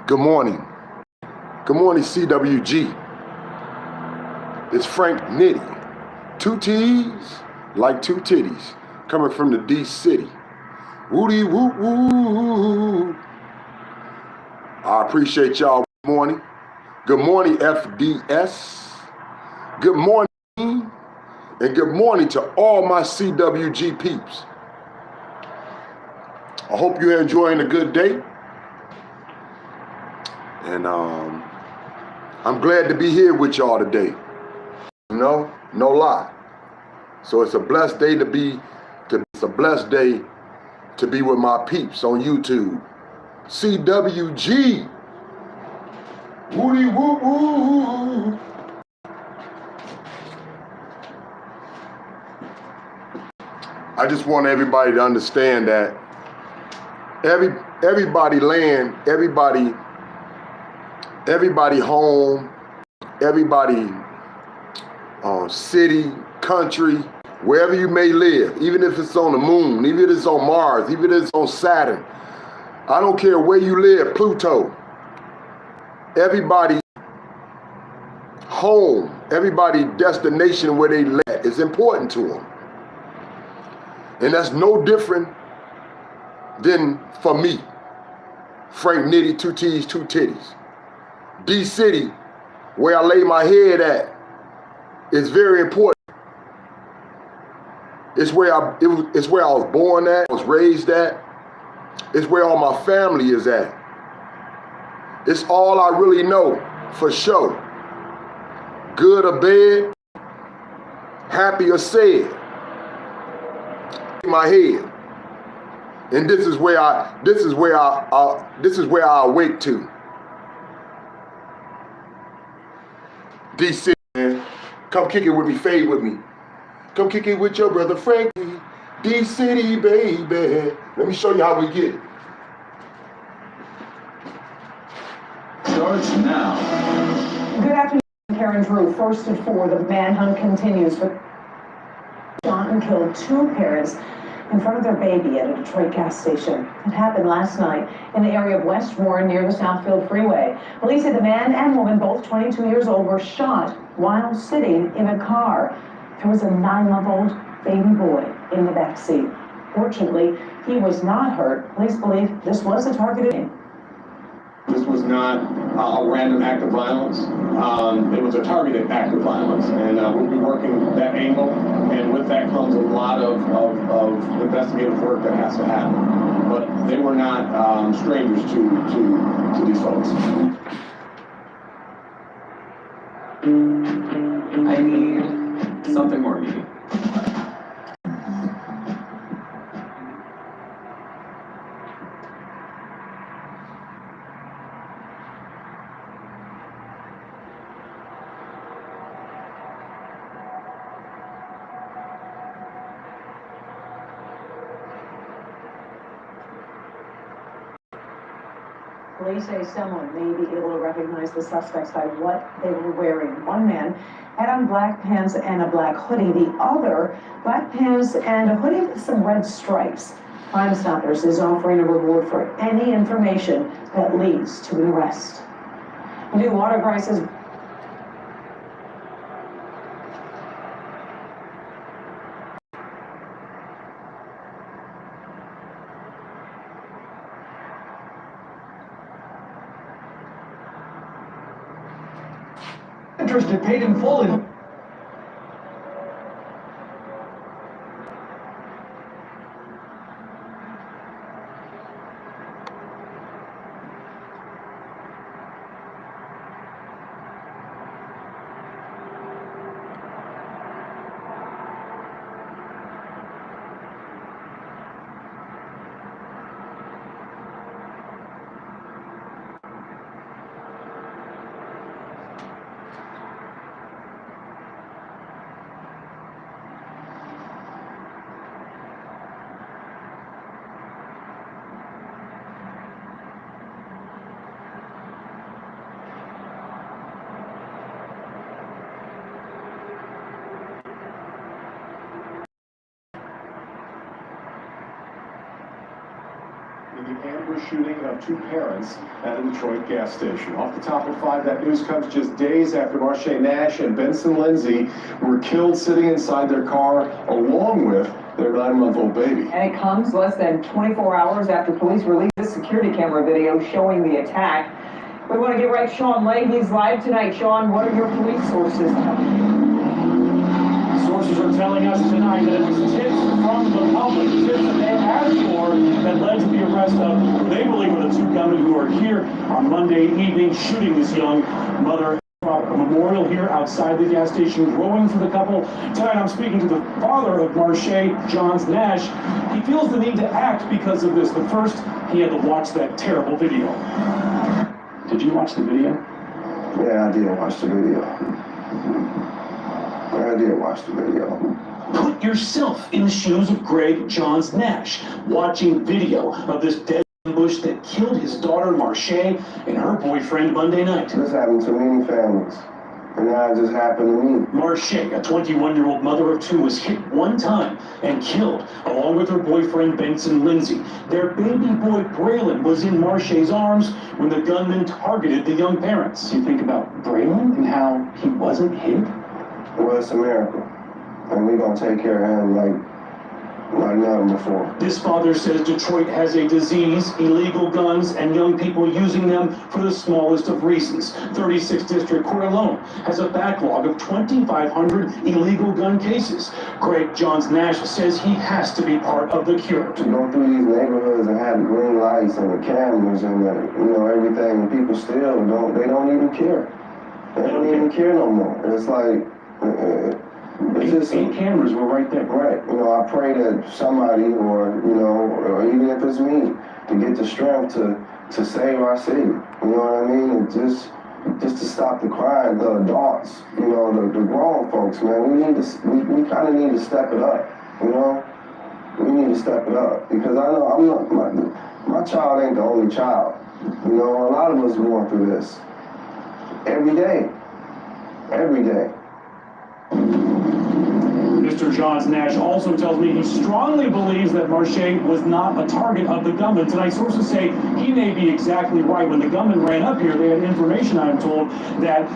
Good morning. Good morning, CWG. It's Frank Nitty. Two T's like two titties coming from the D City. Woody woo woo. I appreciate y'all. Good morning. Good morning, FDS. Good morning, and good morning to all my CWG peeps. I hope you're enjoying a good day. And I'm glad to be here with y'all today. You know, no lie. So it's a blessed day to be with my peeps on YouTube. CWG. Woody woo woo. I just want everybody to understand that everybody land, everybody home, everybody city, country, wherever you may live, even if it's on the moon, even if it's on Mars, even if it's on Saturn. I don't care where you live, Pluto. Everybody home, everybody destination where they land is important to them. And that's no different than for me, Frank Nitty, two T's, two titties. D City, where I lay my head at, is very important. It's where I was born at, I was raised at. It's where all my family is at. It's all I really know for sure. Good or bad, happy or sad. In my head. And this is where I awake to. DC, man. Come kick it with me, fade with me. Come kick it with your brother Frankie. D City, baby. Let me show you how we get it. Starts now. Good afternoon, Karen Drew. First at 4, the manhunt continues, but shot and killed 2 parents in front of their baby at a Detroit gas station. It happened last night in the area of West Warren near the Southfield Freeway. Police say the man and woman, both 22 years old, were shot while sitting in a car. There was a 9-month-old baby boy in the back seat. Fortunately, he was not hurt. Police believe this was a targeted. This was not a random act of violence. It was a targeted act of violence, and we'll be working that angle. And with that comes a lot of investigative work that has to happen. But they were not strangers to these folks. I need something more meaty. Police say someone may be able to recognize the suspects by what they were wearing. One man had on black pants and a black hoodie. The other, black pants and a hoodie with some red stripes. Crime Stoppers is offering a reward for any information that leads to an arrest. New water prices. Interested, paid in full. the ambush shooting of two parents at a Detroit gas station. Off the top of 5, that news comes just days after Marche Nash and Benson Lindsay were killed sitting inside their car along with their 9-month-old baby. And it comes less than 24 hours after police released this security camera video showing the attack. We want to get right Sean Leahy's live tonight. Sean, what are your police sources telling you? Sources are telling us tonight that it was tips from the public, tips that they asked for, that led to the arrest of who they believe are the two gunmen who are here on Monday evening shooting this young mother. A memorial here outside the gas station growing for the couple. Tonight I'm speaking to the father of Marche, Johns Nash. He feels the need to act because of this, but first he had to watch that terrible video. Did you watch the video? Yeah, I did watch the video. Put yourself in the shoes of Greg Johns Nash, watching video of this dead ambush that killed his daughter Marche and her boyfriend Monday night. This happened to many families, and now it just happened to me. Marche, a 21-year-old mother of 2, was hit one time and killed, along with her boyfriend Benson Lindsay. Their baby boy Braylon was in Marche's arms when the gunman targeted the young parents. You think about Braylon and how he wasn't hit? Well, it's a miracle, and we're gonna take care of him like never before. This father says Detroit has a disease, illegal guns, and young people using them for the smallest of reasons. 36th District Court alone has a backlog of 2,500 illegal gun cases. Greg Johns Nash says he has to be part of the cure. To go through these neighborhoods and have green lights and the cameras and everything, and people still don't even care. They don't even care no more. It's like, it's just 8 cameras were right there. Right. I pray that somebody, or even if it's me, to get the strength to save our city. You know what I mean? And just to stop the crime, the adults, the grown folks, man. We kind of need to step it up. We need to step it up because I know I'm not my child ain't the only child. A lot of us going through this every day. Mr. Johns Nash also tells me he strongly believes that Marche was not a target of the gunman. Tonight, sources say he may be exactly right. When the gunman ran up here, they had information, I'm told, that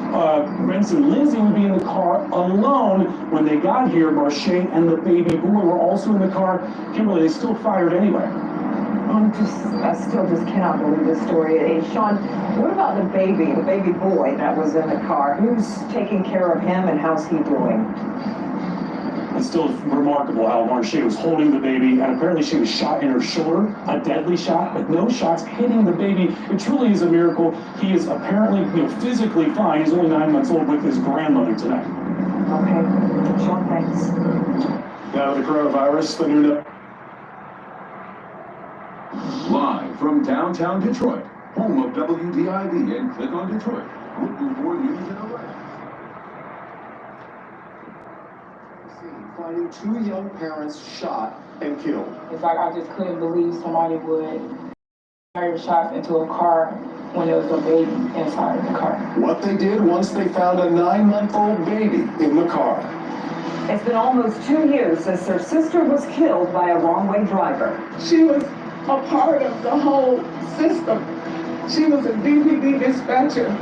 Benson Lindsay would be in the car alone. When they got here, Marche and the baby boy were also in the car. Kimberly, they still fired anyway. I still just cannot believe this story. Hey, Sean, what about the baby boy that was in the car? Who's taking care of him and how's he doing? It's still remarkable how Marche was holding the baby, and apparently she was shot in her shoulder, a deadly shot, but no shots hitting the baby. It truly is a miracle. He is apparently, physically fine. He's only 9 months old with his grandmother tonight. Okay, Sean, thanks. Now the coronavirus, the new... Live from downtown Detroit, home of WDIV and Click on Detroit. Looking for news and alerts. Finding 2 young parents shot and killed. It's like I just couldn't believe somebody would fire shots into a car when there was a baby inside of the car. What they did once they found a 9-month-old baby in the car. It's been almost 2 years since their sister was killed by a wrong-way driver. She was a part of the whole system. She was a DVD dispatcher.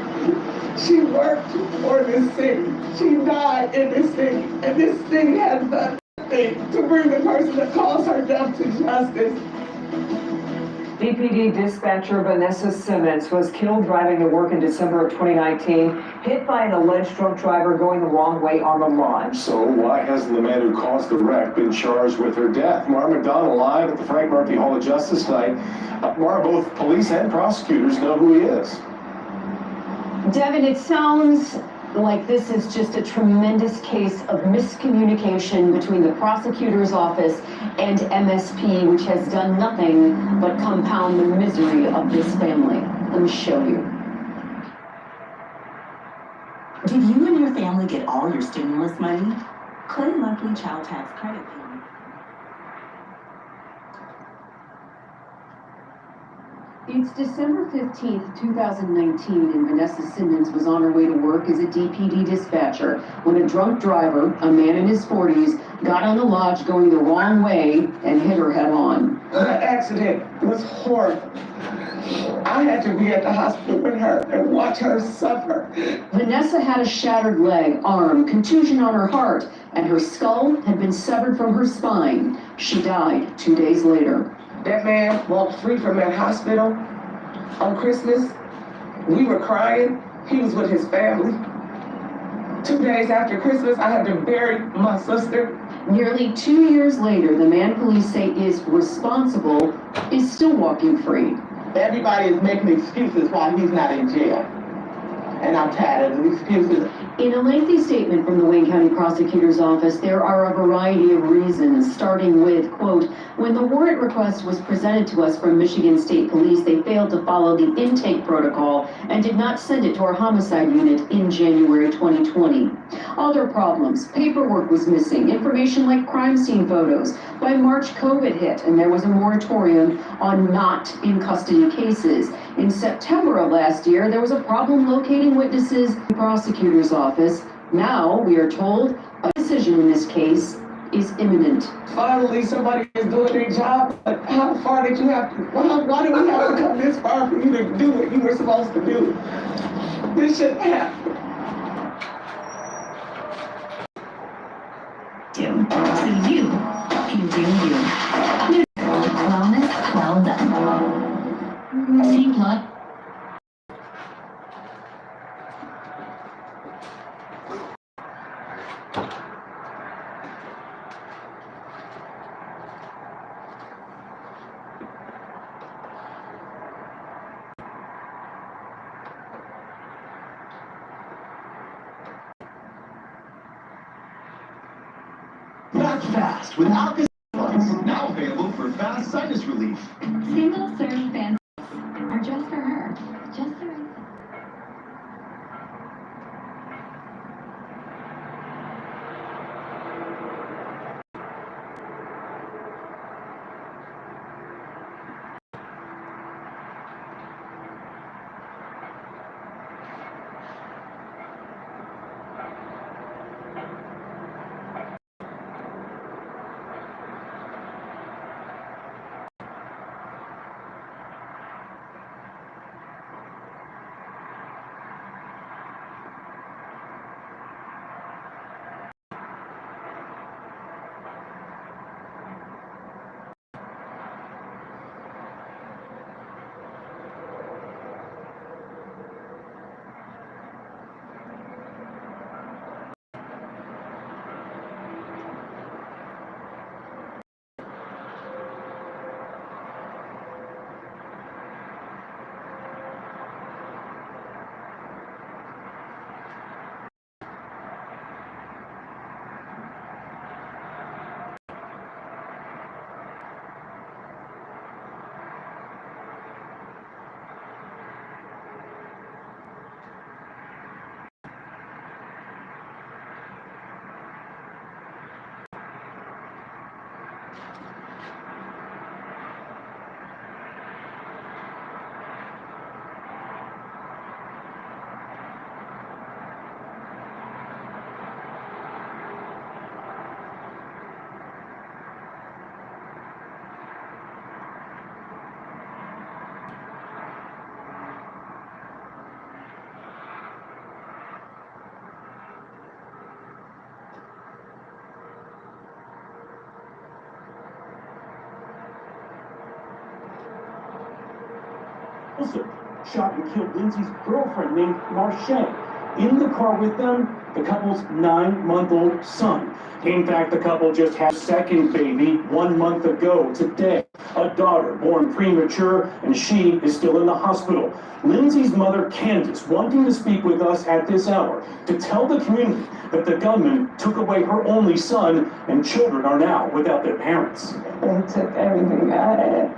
She worked for this city. She died in this city. And this city has done nothing to bring the person that caused her death to justice. DPD dispatcher Vanessa Simmons was killed driving to work in December of 2019, hit by an alleged drunk driver going the wrong way on the lawn. So why hasn't the man who caused the wreck been charged with her death? Mara McDonald live at the Frank Murphy Hall of Justice tonight. Mara, both police and prosecutors know who he is. Devin, it sounds like this is just a tremendous case of miscommunication between the prosecutor's office and MSP, which has done nothing but compound the misery of this family. Let me show you. Did you and your family get all your stimulus money? Claim monthly child tax credit payment. It's December 15th, 2019, and Vanessa Simmons was on her way to work as a DPD dispatcher when a drunk driver, a man in his 40s, got on the lodge going the wrong way and hit her head on. The accident was horrible. I had to be at the hospital with her and watch her suffer. Vanessa had a shattered leg, arm, contusion on her heart, and her skull had been severed from her spine. She died 2 days later. That man walked free from that hospital on Christmas. We were crying. He was with his family. 2 days after Christmas, I had to bury my sister. Nearly 2 years later, the man police say is responsible is still walking free. Everybody is making excuses why he's not in jail. And I'm tired of the excuses. In a lengthy statement from the Wayne County Prosecutor's Office, there are a variety of reasons, starting with, quote, when the warrant request was presented to us from Michigan State Police, they failed to follow the intake protocol and did not send it to our homicide unit in January 2020. Other problems, paperwork was missing, information like crime scene photos. By March, COVID hit, and there was a moratorium on not in custody cases. In September of last year, there was a problem locating witnesses in the prosecutor's office. Now, we are told, a decision in this case is imminent. Finally, somebody is doing their job, but how far did you have to, why did we have to come this far for you to do what you were supposed to do? This shouldn't happen. So you can do you. Wellness, well done. See blood. Back fast with Alka Plus, now available for fast sinus relief. Single serve fans are just for her. Just the right. Also shot and killed Lindsay's girlfriend named Marche. In the car with them, the couple's 9-month-old son. In fact, the couple just had a second baby 1 month ago today. A daughter born premature, and she is still in the hospital. Lindsay's mother, Candace, wanting to speak with us at this hour to tell the community that the gunman took away her only son, and children are now without their parents. They took everything I had.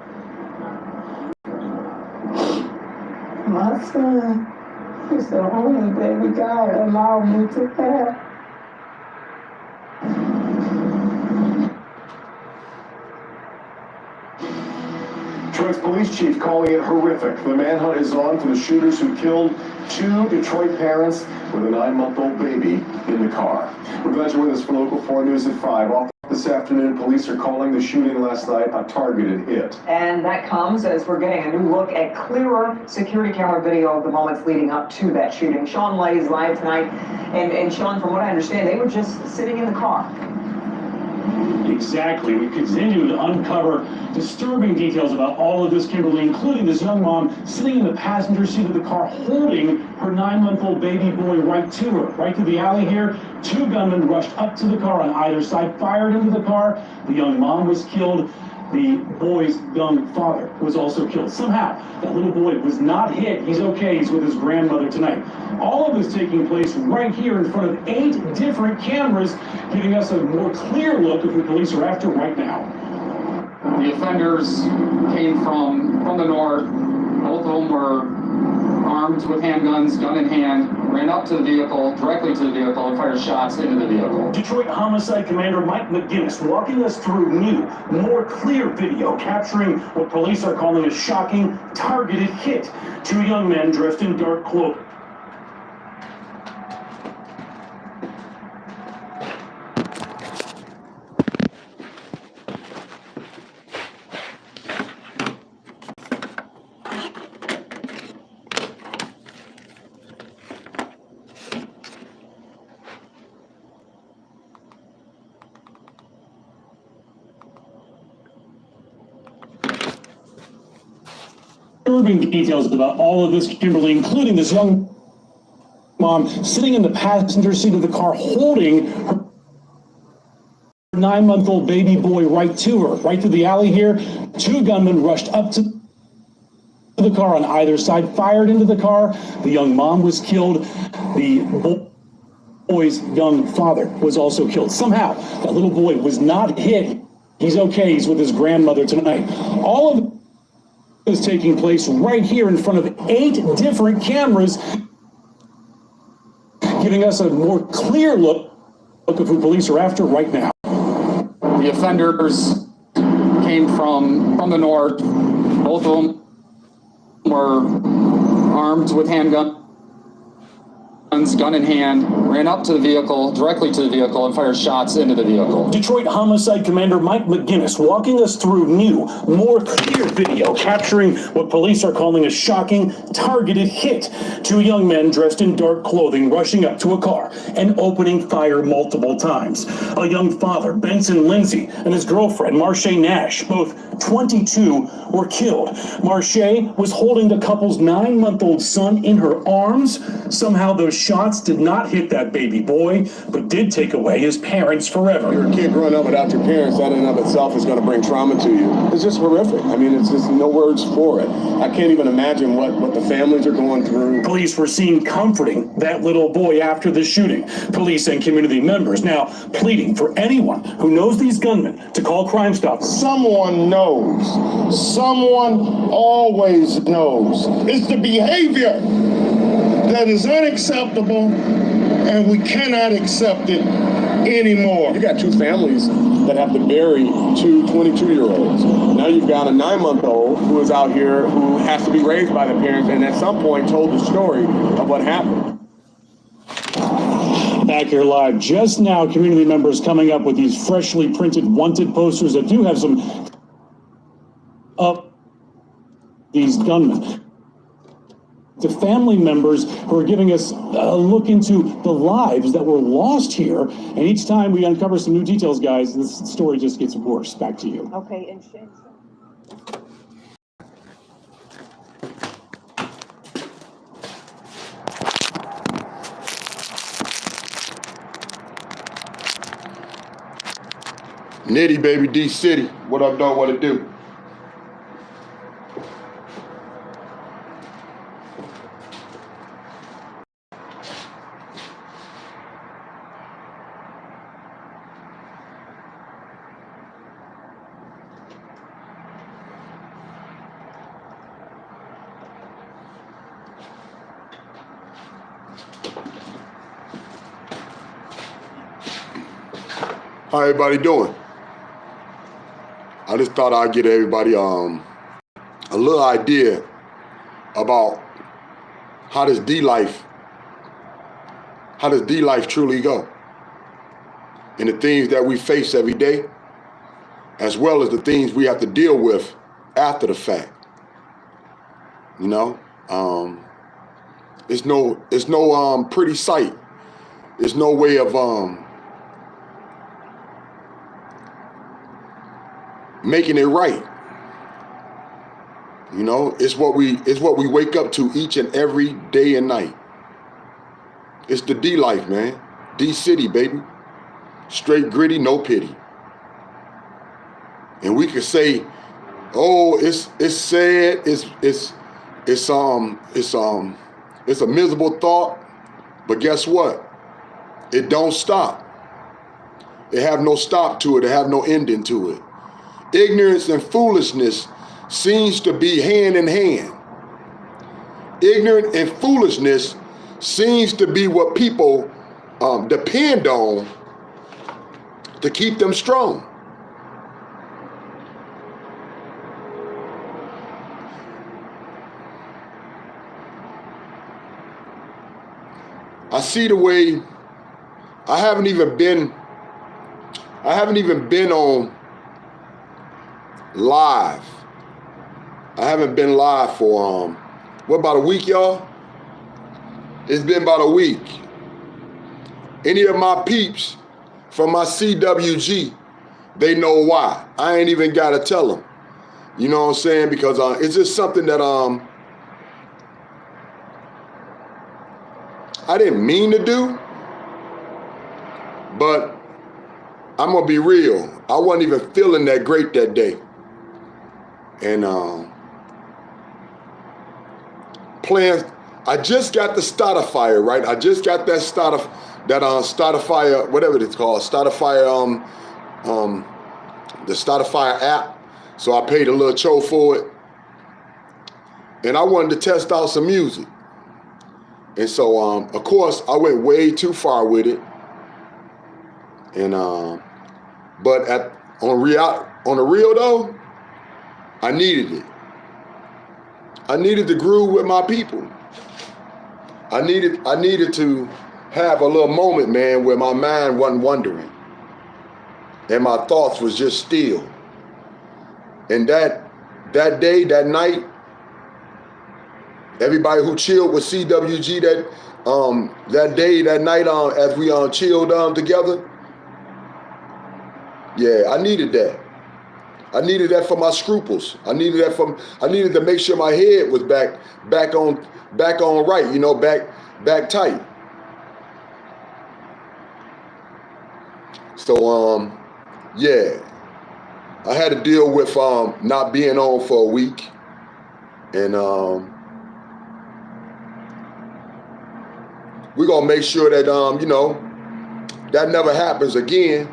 My son is the only baby God allowed me to have. Detroit's police chief calling it horrific. The manhunt is on for the shooters who killed 2 Detroit parents with a 9-month-old baby in the car. We're glad you're with us for Local 4 News at 5. Off this afternoon, police are calling the shooting last night a targeted hit. And that comes as we're getting a new look at clearer security camera video of the moments leading up to that shooting. Sean Lay is live tonight. And Sean, from what I understand, they were just sitting in the car. Exactly. We continue to uncover disturbing details about all of this, Kimberly, including this young mom sitting in the passenger seat of the car holding her 9-month-old baby boy right to her. Right through the alley here, 2 gunmen rushed up to the car on either side, fired into the car. The young mom was killed. The boy's young father was also killed. Somehow, that little boy was not hit. He's okay. He's with his grandmother tonight. All of this taking place right here in front of 8 different cameras, giving us a more clear look of who police are after right now. The offenders came from the north. Both of them were armed with handguns, gun in hand, ran up to the vehicle, directly to the vehicle, and fired shots into the vehicle. Detroit Homicide Commander Mike McGinnis walking us through new, more clear video capturing what police are calling a shocking, targeted hit. 2 young men dressed in dark clothing. Disturbing details about all of this, Kimberly, including this young mom sitting in the passenger seat of the car holding her 9-month-old baby boy right to her. Right through the alley here, 2 gunmen rushed up to the car on either side, fired into the car. The young mom was killed. The boy's young father was also killed. Somehow, that little boy was not hit. He's okay. He's with his grandmother tonight. All of is taking place right here in front of 8 different cameras, giving us a more clear look of who police are after right now. The offenders came from the north. Both of them were armed with handguns, gun in hand, ran up to the vehicle, directly to the vehicle, and fired shots into the vehicle. Detroit Homicide Commander Mike McGinnis walking us through new, more clear video capturing what police are calling a shocking, targeted hit. 2 young men dressed in dark clothing rushing up to a car and opening fire multiple times. A young father, Benson Lindsay, and his girlfriend, Marche Nash, both 22, were killed. Marche was holding the couple's 9-month-old son in her arms. Somehow those shots did not hit that baby boy, but did take away his parents forever. You're a kid growing up without your parents, that in and of itself is going to bring trauma to you. It's just horrific. I mean, it's just no words for it. I can't even imagine what the families are going through. Police were seen comforting that little boy after the shooting. Police and community members now pleading for anyone who knows these gunmen to call Crime Stop. Someone knows. Someone always knows. It's the behavior that is unacceptable, and we cannot accept it anymore. You got 2 families that have to bury 2 22-year-olds. Now you've got a 9-month-old who is out here who has to be raised by the parents and at some point told the story of what happened. Back here live just now, community members coming up with these freshly printed wanted posters that do have some of these gunmen. To family members who are giving us a look into the lives that were lost here. And each time we uncover some new details, guys, this story just gets worse. Back to you. Okay, and Shane. Nitty, baby, D City. What up, dog? What it do? How everybody doing? I just thought I'd get everybody a little idea about how does D-Life truly go, and the things that we face every day, as well as the things we have to deal with after the fact. You know, it's no pretty sight. There's no way of making it right. You know, it's what we wake up to each and every day and night. It's the D life, man. D City, baby. Straight gritty, no pity. And we could say, oh, it's sad, it's a miserable thought, but guess what? It don't stop. It have no stop to it. It have no ending to it. Ignorance and foolishness seems to be hand in hand. Ignorance and foolishness seems to be what people depend on to keep them strong. I see the way I haven't even been on live. I haven't been live for about a week, y'all? It's been about a week. Any of my peeps from my CWG, they know why. I ain't even gotta tell them. You know what I'm saying? Because it's just something that I didn't mean to do, but I'm gonna be real. I wasn't even feeling that great that day. And I just got the Starterfire, right? I just got that Starterfire, whatever it's called, Starterfire, the Starterfire app. So I paid a little cho for it. And I wanted to test out some music. And so, of course, I went way too far with it. And but on the real though, I needed it. I needed to groove with my people. I needed to have a little moment, man, where my mind wasn't wandering and my thoughts was just still. And that day, that night, everybody who chilled with CWG that day, that night, as we chilled together, yeah, I needed that. I needed that for my scruples. I needed to make sure my head was back on right, you know, back tight. So yeah, I had to deal with not being on for a week, and we're gonna make sure that you know, that never happens again.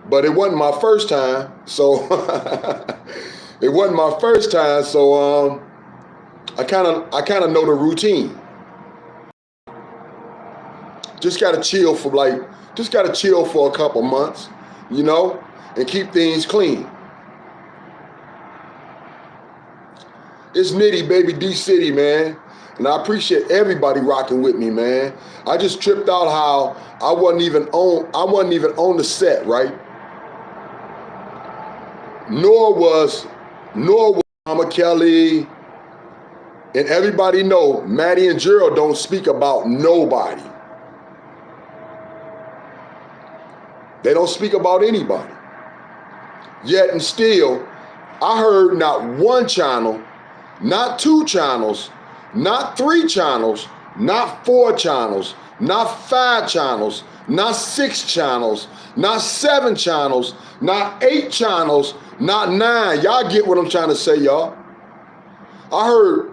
But it wasn't my first time, so it wasn't my first time. So I kind of know the routine. Just gotta chill for a couple months, you know, and keep things clean. It's Nitty, baby, D City, man. And I appreciate everybody rocking with me, man. I just tripped out how I wasn't even on the set, right? Nor was Mama Kelly, and everybody know Maddie and Gerald don't speak about nobody. They don't speak about anybody. Yet and still, I heard not one channel, not two channels, not three channels, not four channels, not five channels, not six channels, not seven channels, not 8 channels, not 9. Y'all get what I'm trying to say, y'all. I heard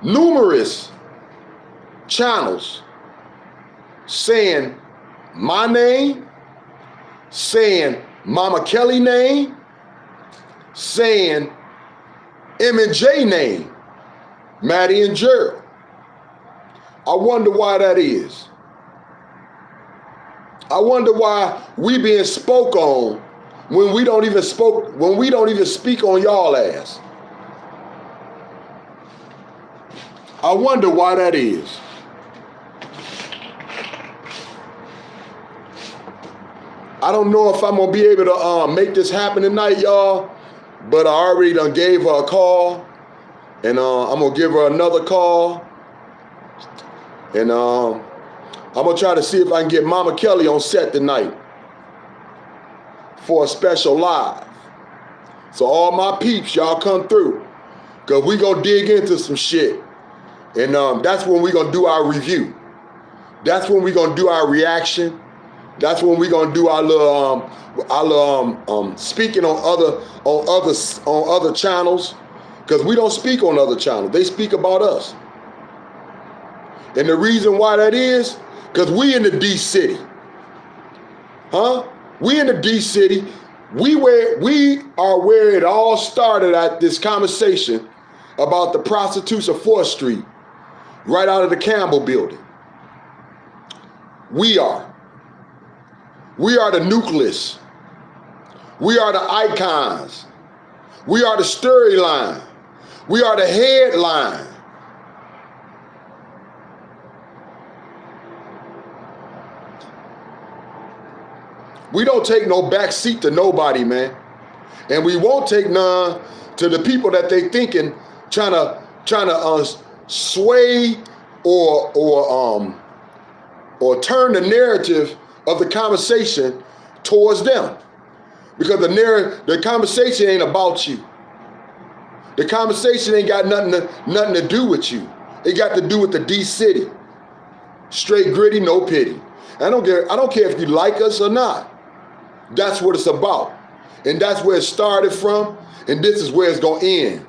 numerous channels saying my name, saying Mama Kelly name, saying M&J name, Maddie and Gerald. I wonder why that is. I wonder why we being spoke on when we don't even speak on y'all ass. I wonder why that is. I don't know if I'm gonna be able to make this happen tonight, y'all, but I already done gave her a call, and I'm gonna give her another call, and I'm gonna try to see if I can get Mama Kelly on set tonight for a special live. So all my peeps, y'all come through, cause we gonna dig into some shit, and that's when we gonna do our review. That's when we gonna do our reaction. That's when we gonna do our little speaking on other channels, because we don't speak on other channels. They speak about us, and the reason why that is because we in the D city, huh? We in the D city. We are where it all started at this conversation about the prostitutes of 4th Street, right out of the Campbell building. We are the nucleus. We are the icons. We are the storyline. We are the headline. We don't take no back seat to nobody, man. And we won't take none to the people that they thinking trying to sway or turn the narrative of the conversation towards them, because the conversation ain't about you. The conversation ain't got nothing to do with you. It got to do with the D city. Straight gritty, no pity. I don't care if you like us or not. That's what it's about, and that's where it started from, and this is where it's gonna end.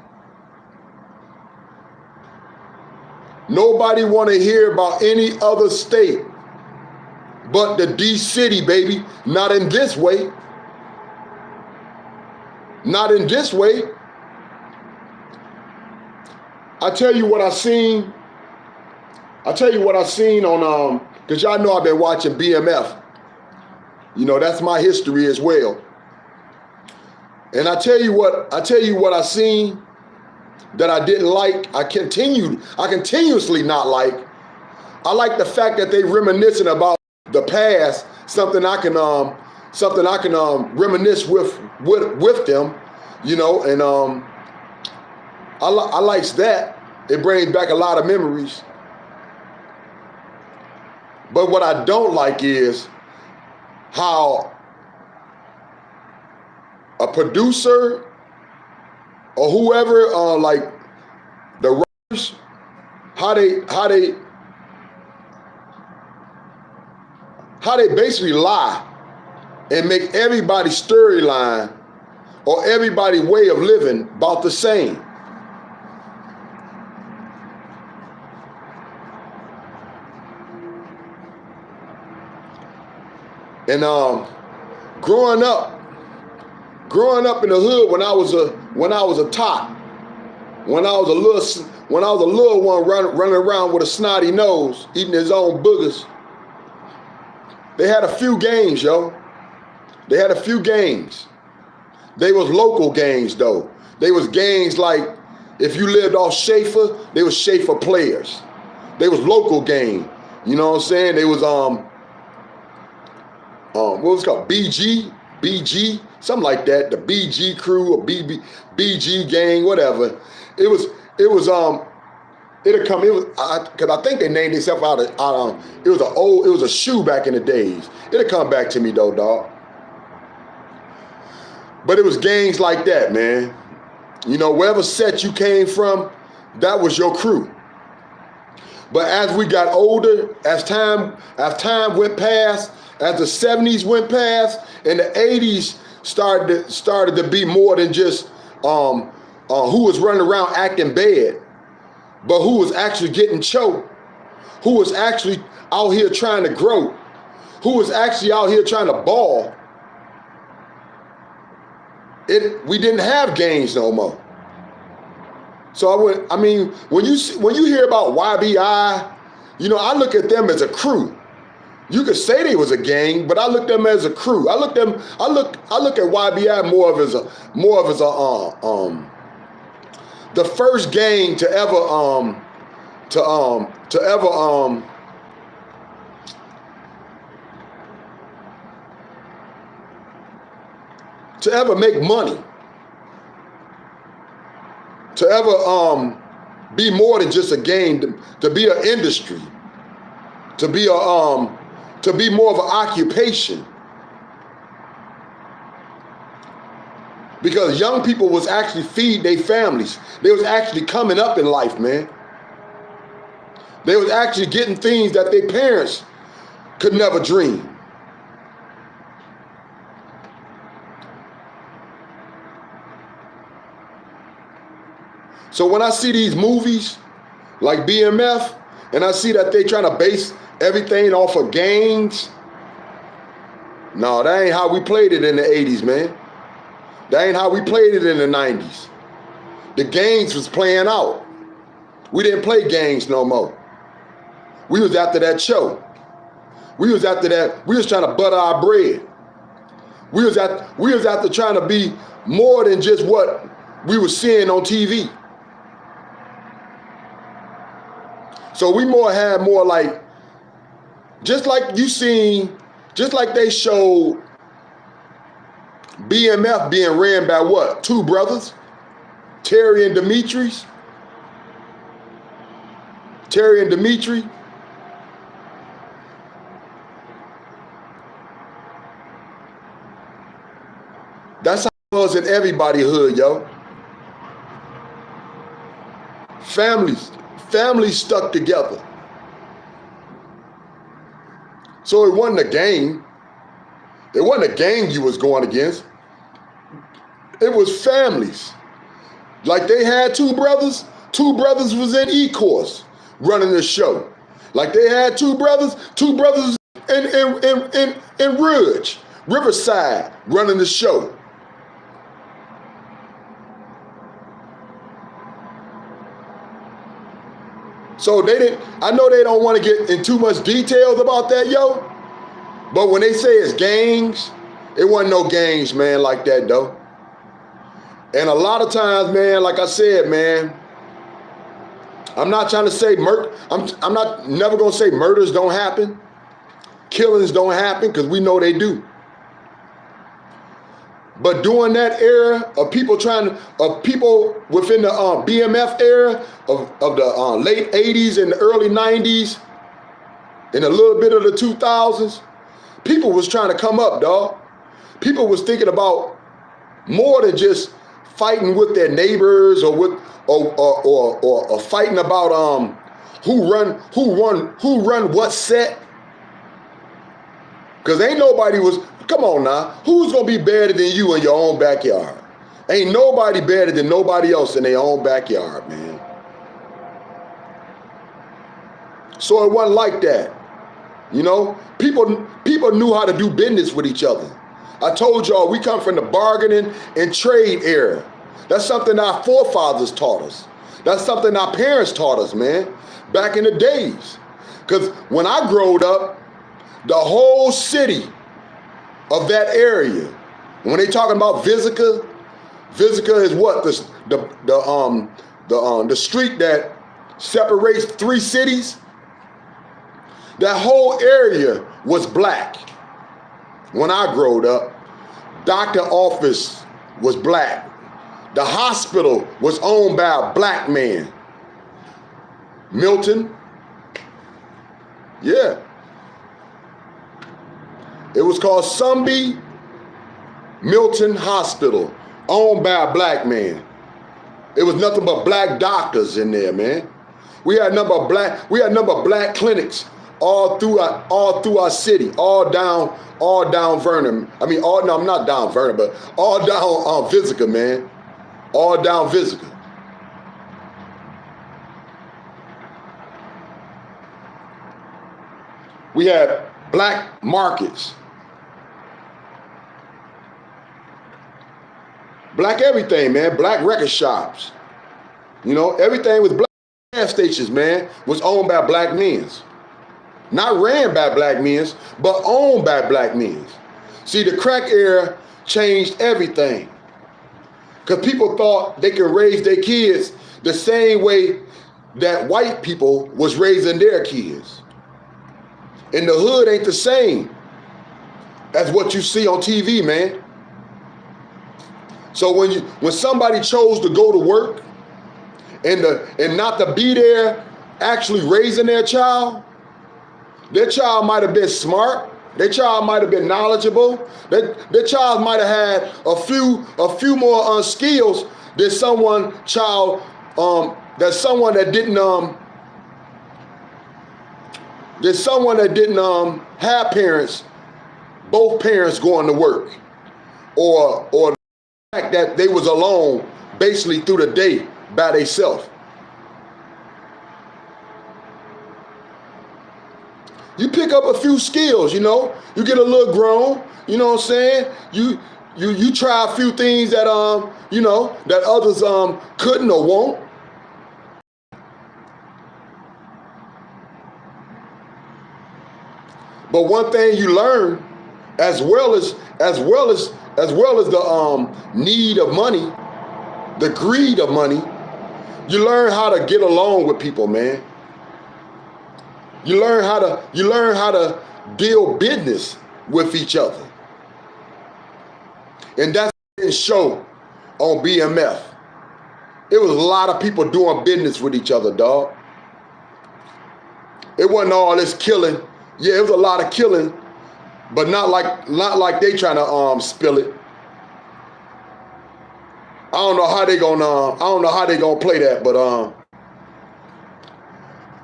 Nobody want to hear about any other state but the D city, baby. Not in this way. Not in this way. I tell you what I seen on because y'all know I've been watching BMF. You know, that's my history as well. And I tell you what I seen that I didn't like. I continuously not like. I like the fact that they reminiscing about the past, something I can reminisce with them, you know, and I likes that. It brings back a lot of memories. But what I don't like is how a producer or whoever, like the writers, how they basically lie and make everybody's storyline or everybody's way of living about the same. And growing up in the hood when I was a tot, when I was a little one running around with a snotty nose, eating his own boogers. They had a few games, yo. They had a few games. They was local gangs though. They was gangs like, if you lived off Schaefer, they was Schaefer players. They was local gang. You know what I'm saying? They was what was it called? BG, something like that. The BG crew or BG gang, whatever. Because I think they named themselves out of it was a shoe back in the days. It'll come back to me though, dog. But it was gangs like that, man. You know, wherever set you came from, that was your crew. But as we got older, as time went past, as the 70s went past and the 80s started to be more than just who was running around acting bad, but who was actually getting choked, who was actually out here trying to grow, who was actually out here trying to ball. We didn't have gangs no more. So when you hear about YBI, you know, I look at them as a crew. You could say they was a gang, but I look at them as a crew. I look at YBI more of as a the first gang to ever make money, to ever be more than just a gang, to be an industry, to be more of an occupation. Because young people was actually feeding their families. They was actually coming up in life, man. They was actually getting things that their parents could never dream. So when I see these movies like BMF, and I see that they trying to base everything off of gangs, no, that ain't how we played it in the 80s, man. That ain't how we played it in the 90s. The gangs was playing out. We didn't play gangs no more. We was after that show. We was after that. We was trying to butter our bread. We was after trying to be more than just what we were seeing on TV. So we had more like, just like you seen, just like they showed BMF being ran by what? Two brothers, Terry and Dimitri. That's how it was in everybody's hood, yo. Families stuck together. So it wasn't a gang. It wasn't a gang you was going against. It was families. Like they had two brothers was in E-Course running the show. Like they had two brothers in Ridge, Riverside running the show. So I know they don't want to get in too much details about that, yo. But when they say it's gangs, it wasn't no gangs, man, like that, though. And a lot of times, man, like I said, man, I'm not trying to say I'm not never gonna say murders don't happen, killings don't happen, because we know they do. But during that era of people within the BMF era of the late 80s and the early 90s, and a little bit of the 2000s, people was trying to come up, dog. People was thinking about more than just fighting with their neighbors or fighting about who run what set. Cause ain't nobody was, come on now, who's gonna be better than you in your own backyard? Ain't nobody better than nobody else in their own backyard, man. So it wasn't like that. You know, people knew how to do business with each other. I told y'all we come from the bargaining and trade era. That's something our forefathers taught us. That's something our parents taught us, man, back in the days. Because when I growed up, the whole city of that area, when they talking about Visica is what? The street that separates three cities. That whole area was black. When I growed up, doctor office was black. The hospital was owned by a black man. Milton. Yeah. It was called Sunby Milton Hospital, owned by a black man. It was nothing but black doctors in there, man. We had a number of black clinics all through our city, all down Vernon. I mean, not down Vernon, but all down Visica, man. All down Visica. We had black markets. Black everything, man. Black record shops. You know, everything was black. Gas stations, man, was owned by black men. Not ran by black men, but owned by black men. See, the crack era changed everything. Because people thought they could raise their kids the same way that white people was raising their kids. And the hood ain't the same as what you see on TV, man. So when somebody chose to go to work and not to be there actually raising their child might have been smart, their child might have been knowledgeable, their child might have had a few more skills than someone that didn't have parents, both parents going to work, or the fact that they was alone basically through the day by themselves. You pick up a few skills, you know. You get a little grown, you know what I'm saying? You try a few things that that others couldn't or won't. But one thing you learn, as well as the need of money, the greed of money, you learn how to get along with people, man. You learn how to deal business with each other. And that's what didn't show on BMF. It was a lot of people doing business with each other, dog. It wasn't all this killing. Yeah, it was a lot of killing, but not like they trying to spill it. I don't know how they gonna play that, but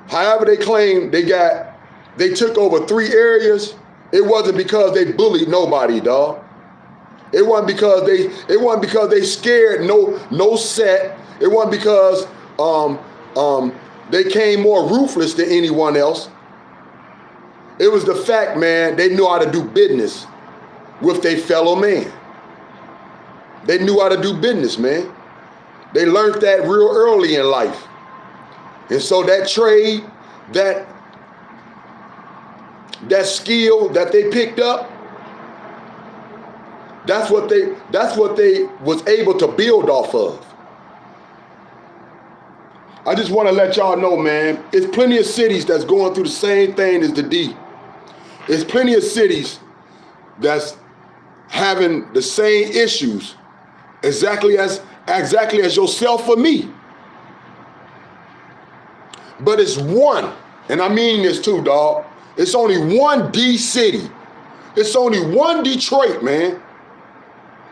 however they claim they took over 3 areas, it wasn't because they bullied nobody, dog. It wasn't because they scared no set. It wasn't because they came more ruthless than anyone else. It was the fact, man, they knew how to do business with their fellow man. They knew how to do business, man. They learned that real early in life. And so that trade, that skill that they picked up, that's what they was able to build off of. I just want to let y'all know, man, it's plenty of cities that's going through the same thing as the D. There's plenty of cities that's having the same issues exactly as yourself or me. But it's one, and I mean this too, dog. It's only one D city. It's only one Detroit, man.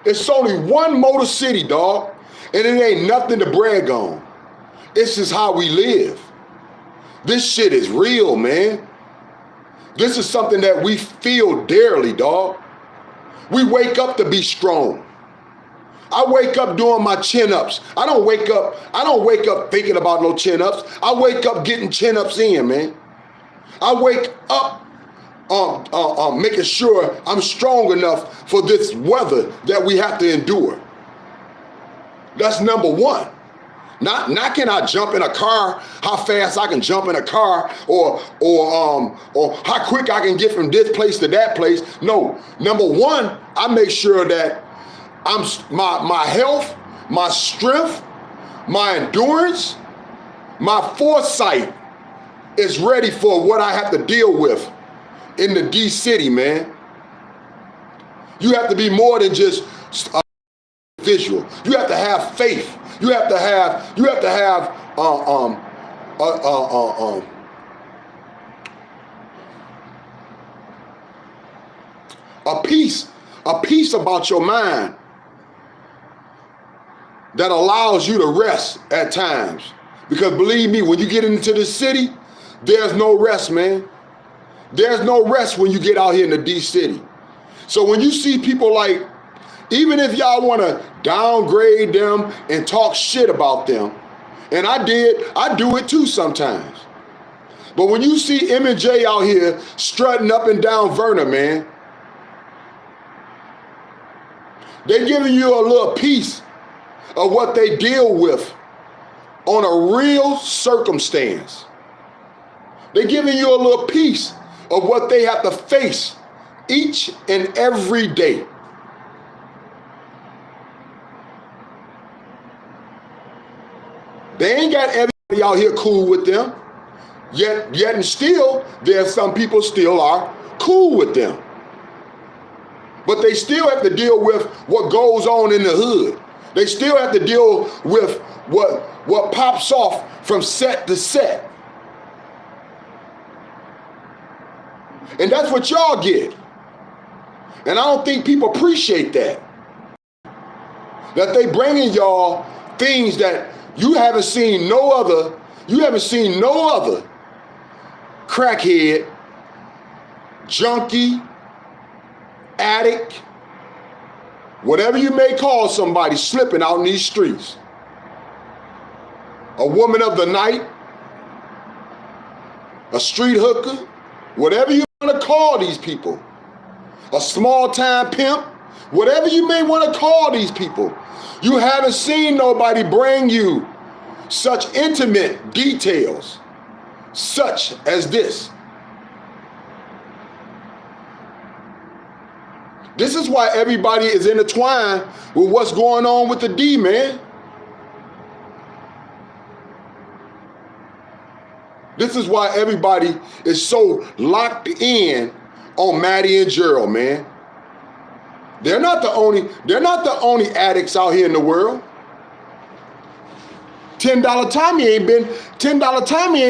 It's only one Motor City, dog. And it ain't nothing to brag on. This is how we live. This shit is real, man. This is something that we feel dearly, dog. We wake up to be strong. I wake up doing my chin-ups. I don't wake up thinking about no chin-ups. I wake up getting chin-ups in, man. I wake up making sure I'm strong enough for this weather that we have to endure. That's number one. Not can I jump in a car, how fast I can jump in a car, or how quick I can get from this place to that place. No, number one, I make sure that my health, my strength, my endurance, my foresight is ready for what I have to deal with in the D city, man. You have to be more than just visual. You have to have faith. You have to have a peace about your mind that allows you to rest at times. Because believe me, when you get into the city, there's no rest, man. There's no rest when you get out here in the D city. So when you see people like, even if y'all want to downgrade them and talk shit about them, and I do it too sometimes. But when you see M&J out here strutting up and down Verna, man, they're giving you a little piece of what they deal with on a real circumstance. They're giving you a little piece of what they have to face each and every day. They ain't got everybody out here cool with them. Yet and still, there's some people still are cool with them. But they still have to deal with what goes on in the hood. They still have to deal with what pops off from set to set. And that's what y'all get. And I don't think people appreciate that. That they bringing y'all things that you haven't seen no other crackhead, junkie, addict, whatever you may call somebody slipping out in these streets. A woman of the night, a street hooker, whatever you want to call these people, a small time pimp, whatever you may want to call these people. You haven't seen nobody bring you such intimate details such as this. This is why everybody is intertwined with what's going on with the D, man. This is why everybody is so locked in on Maddie and Gerald, man. They're not the only addicts out here in the world. $10 Tommy ain't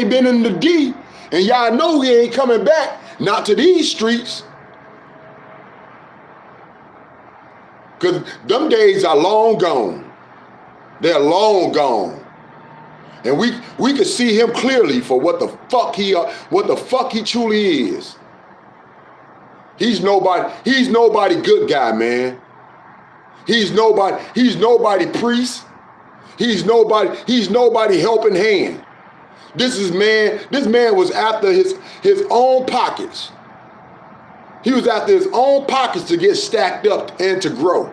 been in the D, and y'all know he ain't coming back, not to these streets. Cause them days are long gone. They're long gone. And we could see him clearly for what the fuck he truly is. He's nobody good guy, man. He's nobody priest. He's nobody helping hand. This man was after his own pockets. He was after his own pockets to get stacked up and to grow.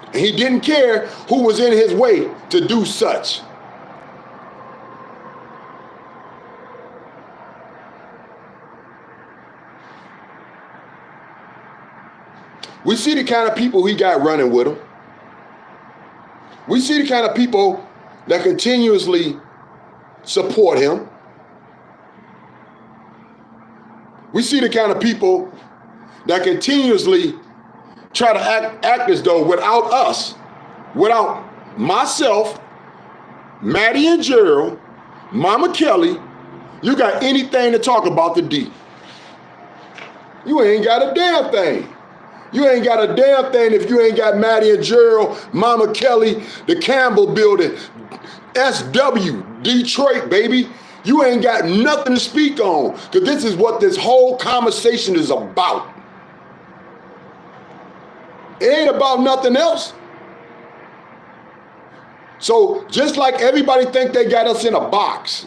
And he didn't care who was in his way to do such. We see the kind of people he got running with him. We see the kind of people that continuously support him. We see the kind of people that continuously try to act as though without us, without myself, Maddie and Gerald, Mama Kelly, you got anything to talk about the D. You ain't got a damn thing. You ain't got a damn thing if you ain't got Maddie and Gerald, Mama Kelly, the Campbell Building, SW, Detroit, baby. You ain't got nothing to speak on, because this is what this whole conversation is about. It ain't about nothing else. So just like everybody think they got us in a box.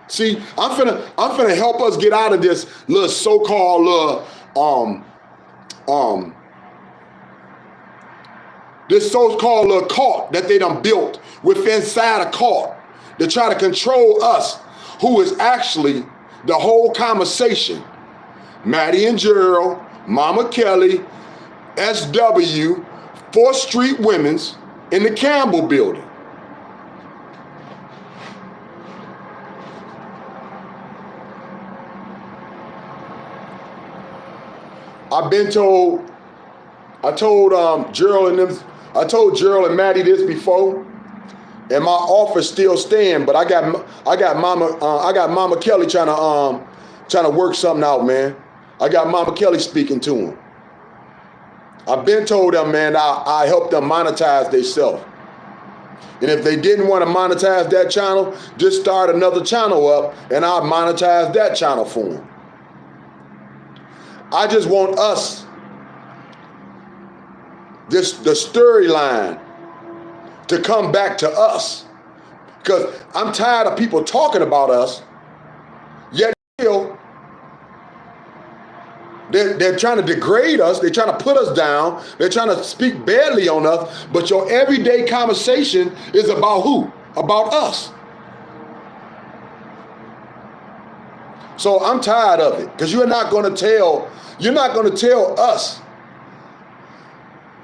See, I'm finna help us get out of this little so-called this so-called cult that they done built within inside a cult to try to control us, who is actually the whole conversation. Maddie and Gerald, Mama Kelly, SW, 4th Street Women's in the Campbell Building. I told Gerald and Maddie this before, and my offer still stand. But I got Mama Kelly trying to work something out, man. I got Mama Kelly speaking to him. I've been told them, man, I help them monetize themselves. And if they didn't want to monetize that channel, just start another channel up, and I'll monetize that channel for them. I just want us, the storyline, to come back to us. Because I'm tired of people talking about us, yet still they're trying to degrade us, they're trying to put us down, they're trying to speak badly on us, but your everyday conversation is about who? About us. So I'm tired of it, because you're not going to tell us,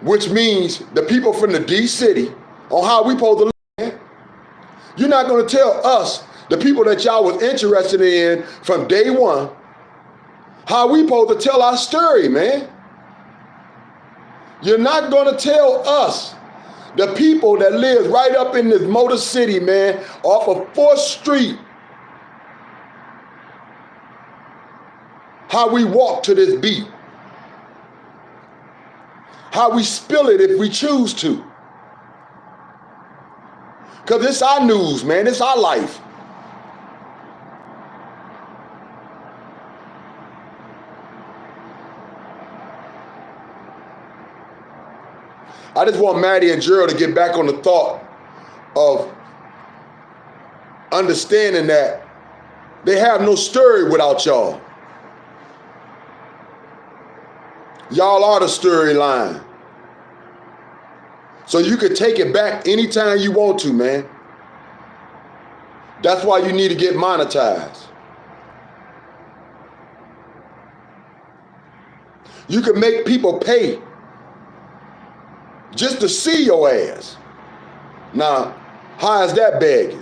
which means the people from the D city, on how we supposed to live. You're not going to tell us, the people that y'all was interested in from day one, how we supposed to tell our story, man. You're not going to tell us, the people that live right up in this Motor City, man, off of 4th Street, how we walk to this beat, how we spill it if we choose to. Because it's our news, man. It's our life. I just want Maddie and Gerald to get back on the thought of understanding that they have no story without y'all. Y'all are the storyline. So you can take it back anytime you want to, man. That's why you need to get monetized. You can make people pay just to see your ass. Now, how is that begging?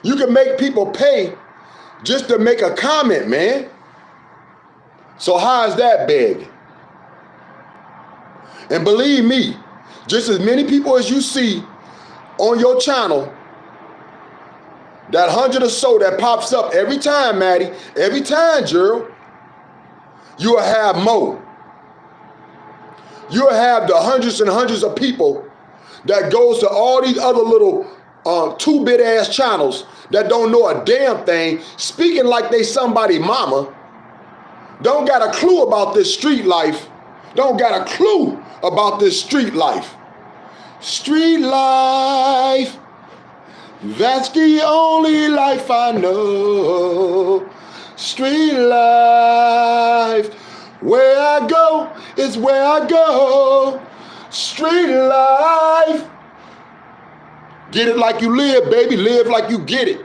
You can make people pay just to make a comment, man. So how is that begging? And believe me, just as many people as you see on your channel, that 100 or so that pops up every time, Maddie, every time, Gerald, you'll have more. You'll have the hundreds and hundreds of people that goes to all these other little 2-bit ass channels that don't know a damn thing, speaking like they somebody mama, don't got a clue about this street life, don't got a clue about this street life. Street life, that's the only life I know. Street life, where I go is where I go. Street life. Get it like you live, baby. Live like you get it.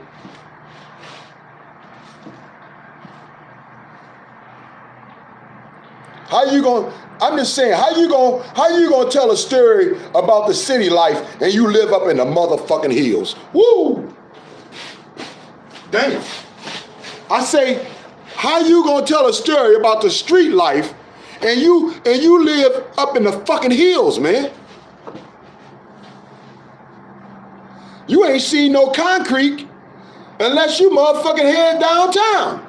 How you gonna, I'm just saying, how you gonna tell a story about the city life and you live up in the motherfucking hills? Woo! Damn. I say, how you gonna tell a story about the street life and you live up in the fucking hills, man? You ain't seen no concrete unless you motherfucking head downtown.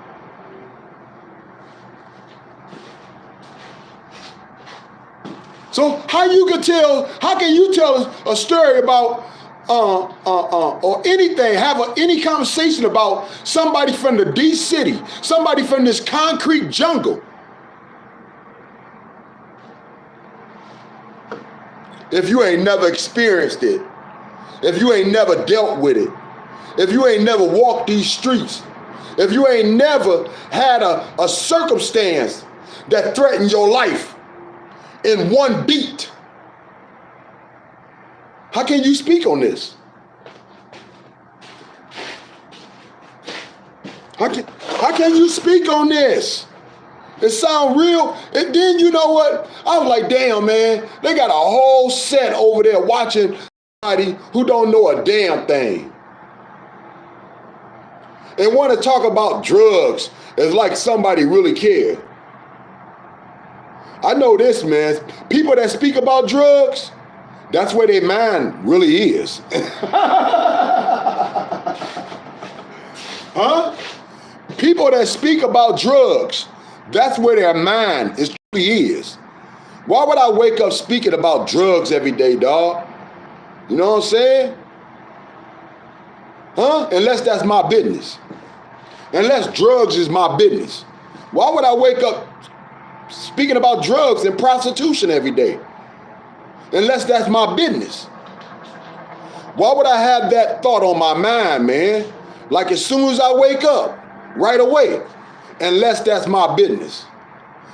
So how can you tell a story about or anything, have any conversation about somebody from the D city, somebody from this concrete jungle, if you ain't never experienced it, if you ain't never dealt with it, if you ain't never walked these streets, if you ain't never had a circumstance that threatened your life in one beat? How can you speak on this? How can you speak on this? It sound real. And then you know what? I was like, damn, man, they got a whole set over there watching somebody who don't know a damn thing. And want to talk about drugs as like somebody really care. I know this, man. People that speak about drugs, that's where their mind really is. Huh? People that speak about drugs, that's where their mind truly is. Why would I wake up speaking about drugs every day, dog? You know what I'm saying? Huh? Unless that's my business. Unless drugs is my business. Why would I wake up speaking about drugs and prostitution every day? Unless that's my business. Why would I have that thought on my mind, man? Like as soon as I wake up, right away. Unless that's my business.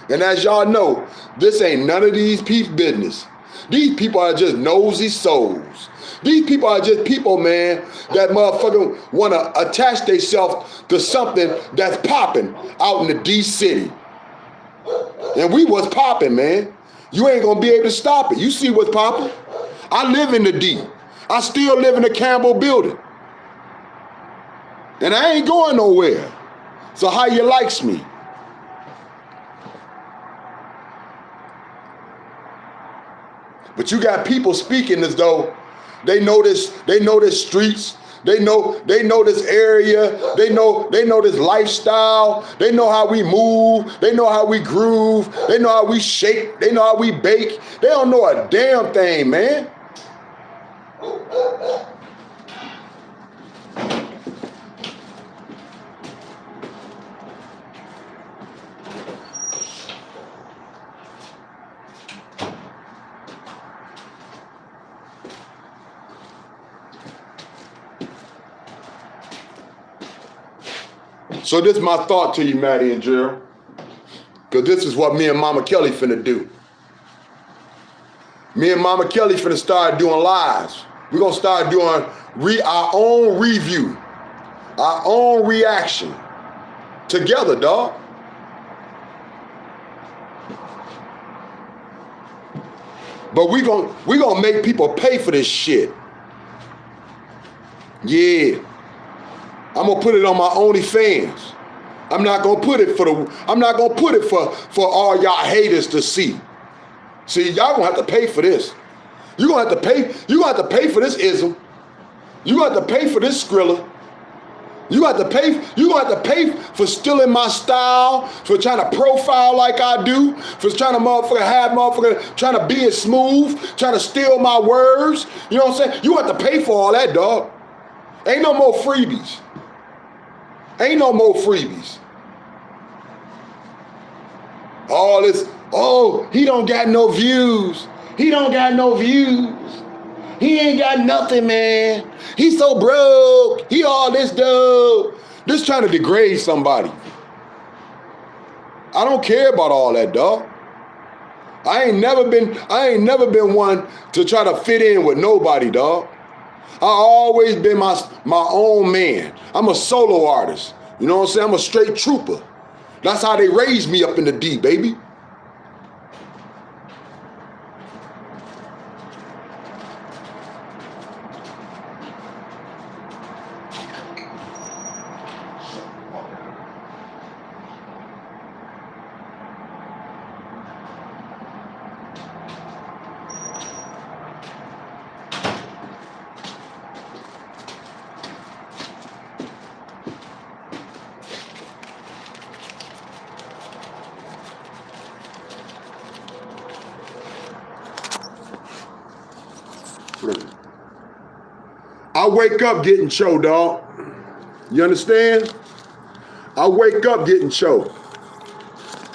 And as y'all know, this ain't none of these people's business. These people are just nosy souls. These people are just people, man, that motherfucking want to attach themselves to something that's popping out in the D city. And we was popping, man. You ain't gonna be able to stop it. You see what's popping? I live in the D. I still live in the Campbell building. And I ain't going nowhere. So how you likes me? But you got people speaking as though they know this streets, they know this area, they know this lifestyle, they know how we move, they know how we groove, they know how we shake, they know how we bake. They don't know a damn thing, man. So this is my thought to you, Maddie and Gerald, because this is what me and Mama Kelly finna do. Me and Mama Kelly finna start doing lives. We're gonna start doing our own review, our own reaction together, dog. But we gonna make people pay for this shit. Yeah. I'm gonna put it on my OnlyFans. I'm not gonna put it for all y'all haters to see. See, y'all gonna have to pay for this. You gonna have to pay for this ism. You gonna have to pay for this Skrilla. You gonna have to pay for stealing my style, for trying to profile like I do, for trying to trying to be as smooth, trying to steal my words. You know what I'm saying? You have to pay for all that, dog. Ain't no more freebies. Ain't no more freebies. All this, oh, he don't got no views. He don't got no views. He ain't got nothing, man. He's so broke. He all this dude. Just trying to degrade somebody. I don't care about all that, dog. I ain't never been one to try to fit in with nobody, dog. I always been my own man. I'm a solo artist. You know what I'm saying? I'm a straight trooper. That's how they raised me up in the D, baby. I wake up getting choked, dog. You understand? I wake up getting choked.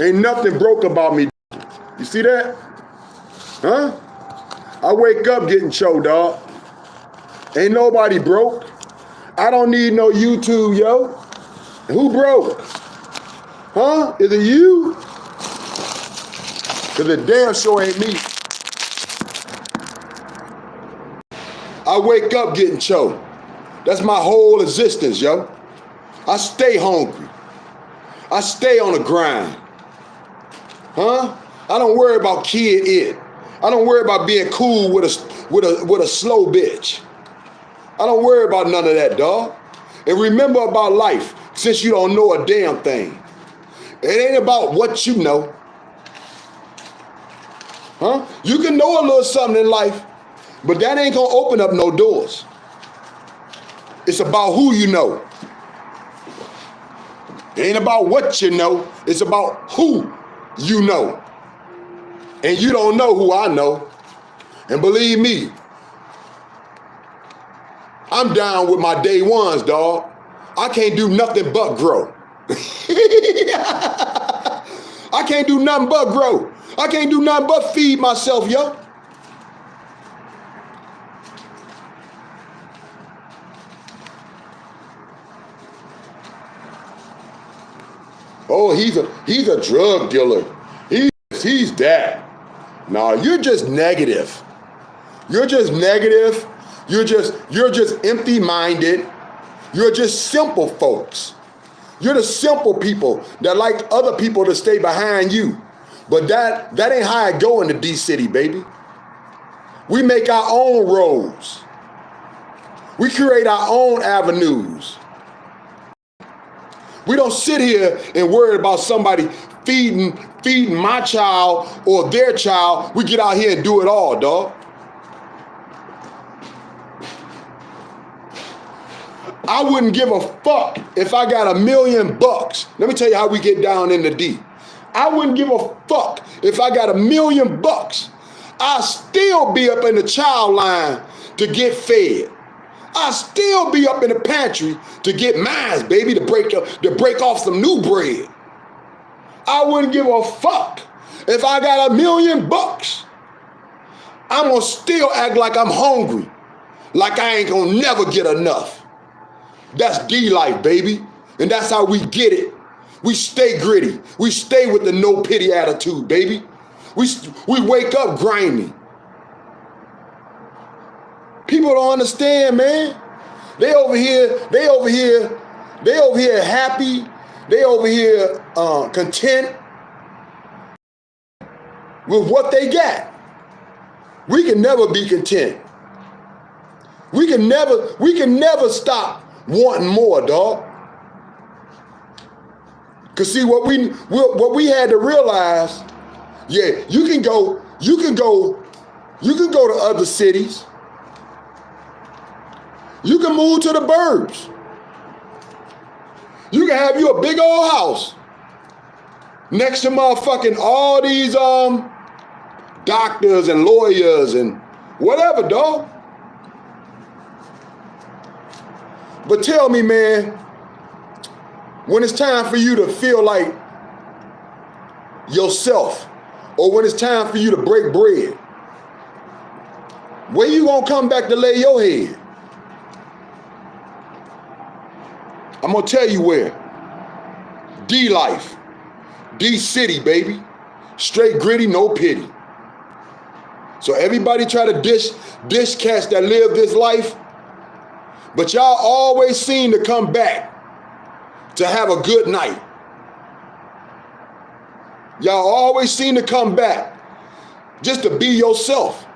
Ain't nothing broke about me. You see that? Huh? I wake up getting choked, dog. Ain't nobody broke. I don't need no YouTube, yo. Who broke? Huh? Is it you? Cause it damn sure ain't me. I wake up getting choked. That's my whole existence, yo. I stay hungry. I stay on the grind. Huh? I don't worry about kid it. I don't worry about being cool with a slow bitch. I don't worry about none of that, dog. And remember about life, since you don't know a damn thing. It ain't about what you know. Huh? You can know a little something in life, but that ain't gonna open up no doors. It's about who you know. It ain't about what you know. It's about who you know. And you don't know who I know. And believe me, I'm down with my day ones, dog. I can't do nothing but grow. I can't do nothing but grow. I can't do nothing but feed myself, yo. Oh, he's a drug dealer. He's that. No, you're just negative. You're just negative. You're just empty-minded. You're just simple folks. You're the simple people that like other people to stay behind you. But that ain't how it go in the D City, baby. We make our own roads. We create our own avenues. We don't sit here and worry about somebody feeding my child or their child. We get out here and do it all, dog. I wouldn't give a fuck if I got $1 million. Let me tell you how we get down in the D. I wouldn't give a fuck if I got $1 million. I'll still be up in the child line to get fed. I'll still be up in the pantry to get mine, baby, to break off some new bread. I wouldn't give a fuck if I got $1 million. I'm gonna still act like I'm hungry, like I ain't gonna never get enough. That's D-life, baby. And that's how we get it. We stay gritty. We stay with the no pity attitude, baby. We wake up grimy. People don't understand, man. They over here happy. They over here content with what they got. We can never be content. We can never stop wanting more, dog. Cause see what we had to realize, yeah, you can go to other cities. You can move to the burbs. You can have you a big old house next to motherfucking all these doctors and lawyers and whatever, dog. But tell me, man, when it's time for you to feel like yourself, or when it's time for you to break bread, where you gonna come back to lay your head? I'm gonna tell you where. D-life. D-City, baby. Straight gritty, no pity. So everybody try to dish cats that live this life, but y'all always seem to come back to have a good night. Y'all always seem to come back just to be yourself.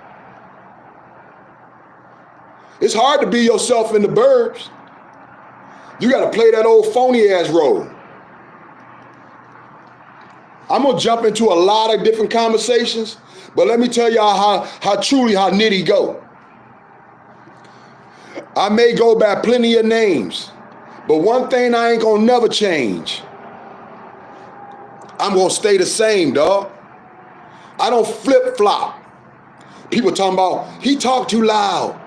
It's hard to be yourself in the burbs. You got to play that old phony ass role. I'm going to jump into a lot of different conversations, but let me tell y'all how truly Nitty go. I may go by plenty of names, but one thing I ain't going to never change. I'm going to stay the same, dog. I don't flip-flop. People talking about, he talk too loud.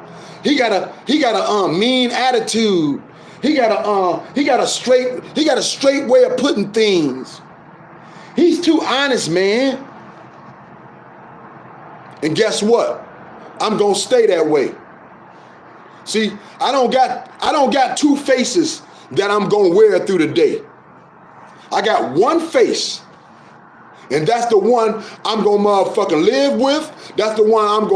He got a mean attitude. He got a straight way of putting things. He's too honest, man. And guess what? I'm gonna stay that way. See, I don't got two faces that I'm gonna wear through the day. I got one face, and that's the one I'm gonna motherfucking live with. That's the one I'm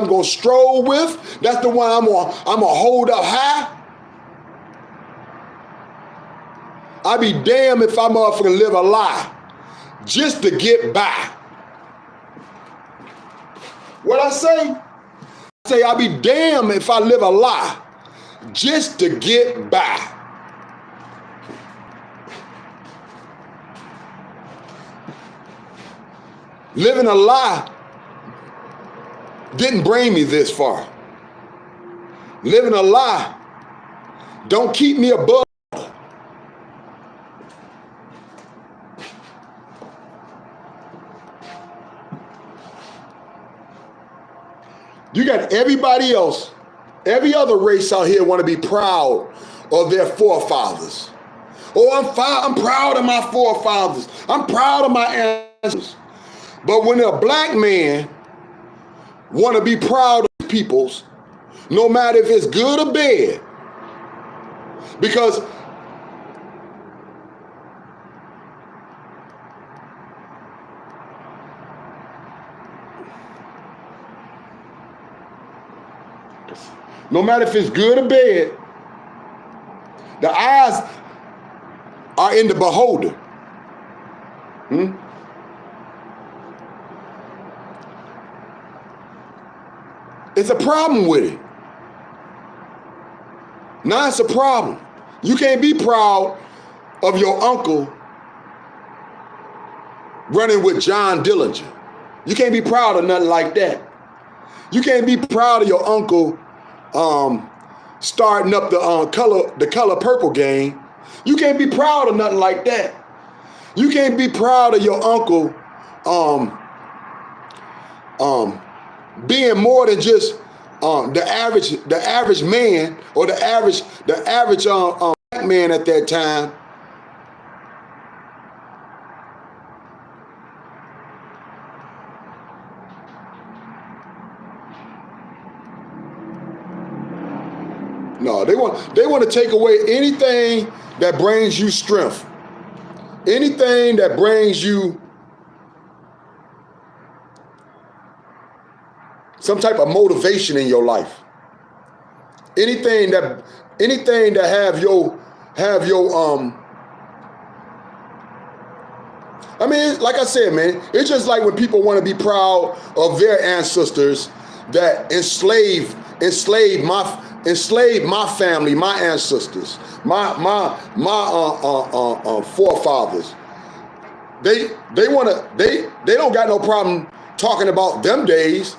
gonna stroll with. That's the one I'm gonna hold up high. I be damned if I motherfucking live a lie just to get by. What I say? I say I be damned if I live a lie just to get by. Living a lie didn't bring me this far. Living a lie don't keep me above. You got everybody else, every other race out here want to be proud of their forefathers. Oh, I'm proud of my forefathers. I'm proud of my ancestors. But when a black man want to be proud of people's, no matter if it's good or bad, because no matter if it's good or bad, the eyes are in the beholder. It's a problem with it. Now it's a problem. You can't be proud of your uncle running with John Dillinger. You can't be proud of nothing like that. You can't be proud of your uncle starting up the color purple game. You can't be proud of nothing like that. You can't be proud of your uncle being more than just the average man or the average black man at that time. No, they want to take away anything that brings you strength. Anything that brings you some type of motivation in your life. Anything that have your I mean, like I said, man, it's just like when people want to be proud of their ancestors that enslaved my family, my ancestors, my forefathers. They don't got no problem talking about them days,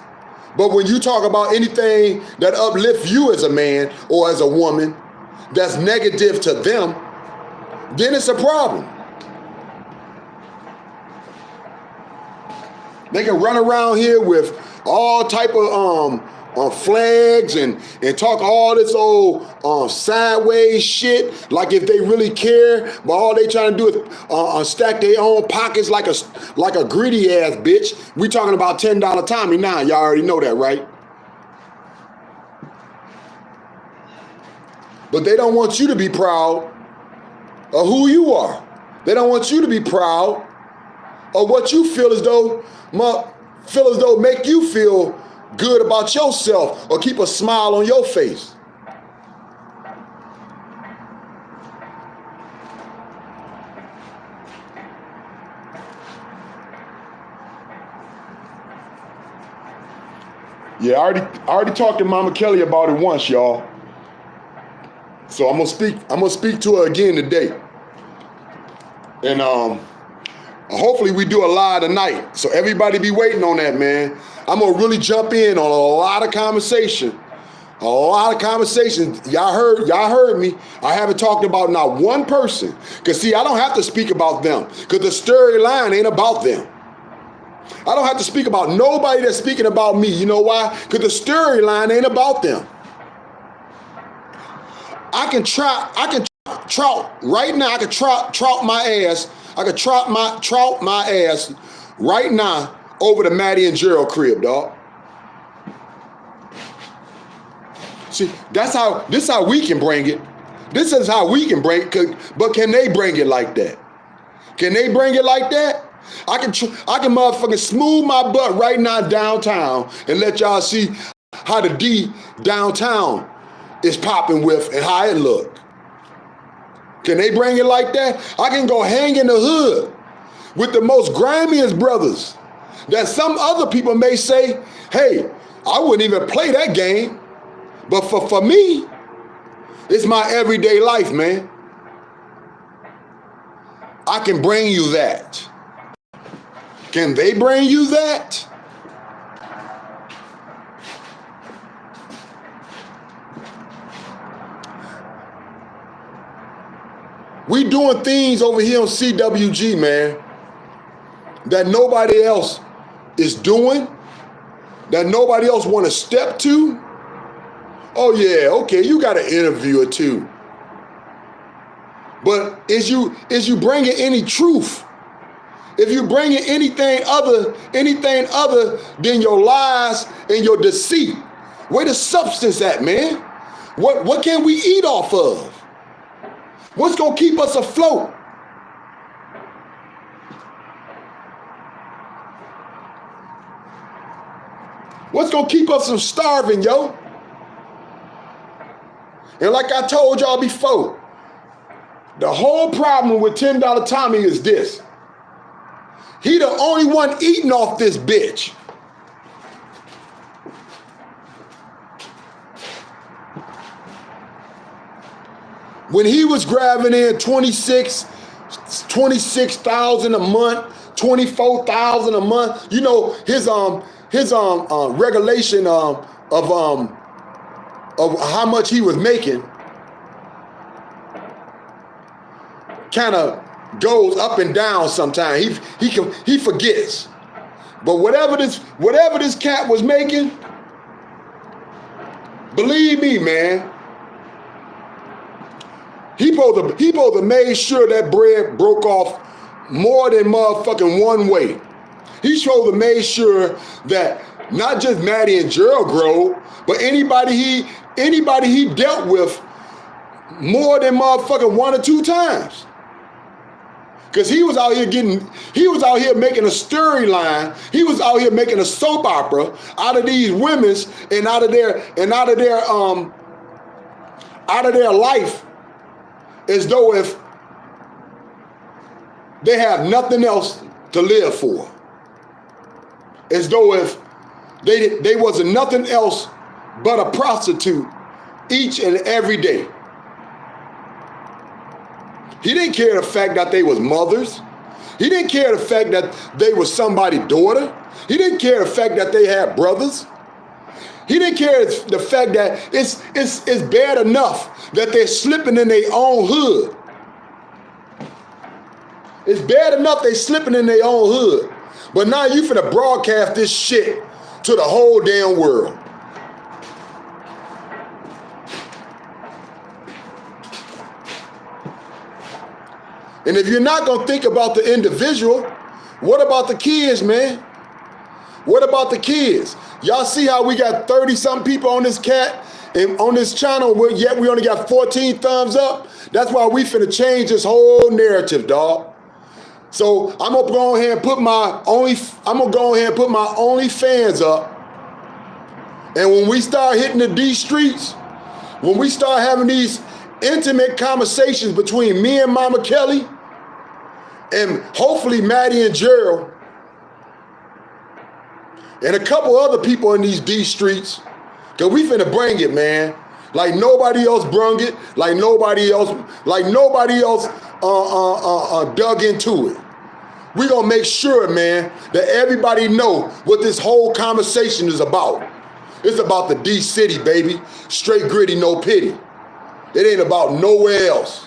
but when you talk about anything that uplifts you as a man or as a woman that's negative to them, then it's a problem. They can run around here with all type of flags and talk all this old sideways shit, like if they really care, but all they trying to do is stack their own pockets like a greedy ass bitch. We talking about $10 Tommy now. Y'all already know that, right? But they don't want you to be proud of who you are. They don't want you to be proud of what you feel as though make you feel good about yourself or keep a smile on your face. Yeah, I already talked to Mama Kelly about it once, y'all. So I'm gonna speak to her again today. And hopefully we do a live tonight. So everybody be waiting on that, man. I'm gonna really jump in on a lot of conversation. A lot of conversations. Y'all heard me. I haven't talked about not one person. Cause see, I don't have to speak about them. Cause the storyline ain't about them. I don't have to speak about nobody that's speaking about me. You know why? Cause the storyline ain't about them. I can trout right now. I can trout my ass. I can trout my ass right now over to Maddie and Gerald crib, dog. See, this how we can bring it. This is how we can bring it. But can they bring it like that? Can they bring it like that? I can motherfucking smooth my butt right now downtown and let y'all see how the D downtown is popping with and how it look. Can they bring it like that? I can go hang in the hood with the most grimiest brothers that some other people may say, hey, I wouldn't even play that game. But for me, it's my everyday life, man. I can bring you that. Can they bring you that? We doing things over here on CWG, man, that nobody else is doing, that nobody else want to step to. Oh yeah, okay, you got an interview or two. But is you bringing any truth? If you bringing anything other than your lies and your deceit, where the substance at, man? What can we eat off of? What's gonna keep us afloat? What's gonna keep us from starving, yo? And like I told y'all before, the whole problem with $10 Tommy is this. He the only one eating off this bitch. When he was grabbing in 26,000 a month, 24,000 a month, you know, his regulation of how much he was making kind of goes up and down sometimes. He forgets. But whatever this cat was making, believe me, man, he supposed to made sure that bread broke off more than motherfucking one way. He supposed to made sure that not just Maddie and Gerald grow, but anybody he dealt with more than motherfucking 1 or 2 times. Cause he was out here making a storyline. He was out here making a soap opera out of these women's and out of their life, as though if they have nothing else to live for. As though if they wasn't nothing else but a prostitute each and every day. He didn't care the fact that they was mothers. He didn't care the fact that they was somebody's daughter. He didn't care the fact that they had brothers. He didn't care the fact that it's bad enough that they're slipping in their own hood. It's bad enough they slipping in their own hood. But now you finna broadcast this shit to the whole damn world. And if you're not gonna think about the individual, what about the kids, man? What about the kids? Y'all see how we got 30-something people on this cat and on this channel, yet we only got 14 thumbs up? That's why we finna change this whole narrative, dog. So I'm gonna go ahead and put my OnlyFans up. And when we start hitting these streets, when we start having these intimate conversations between me and Mama Kelly, and hopefully Maddie and Gerald, and a couple other people in these D streets, cause we finna bring it, man. Like nobody else brung it, like nobody else dug into it. We gonna make sure, man, that everybody know what this whole conversation is about. It's about the D city, baby. Straight gritty, no pity. It ain't about nowhere else.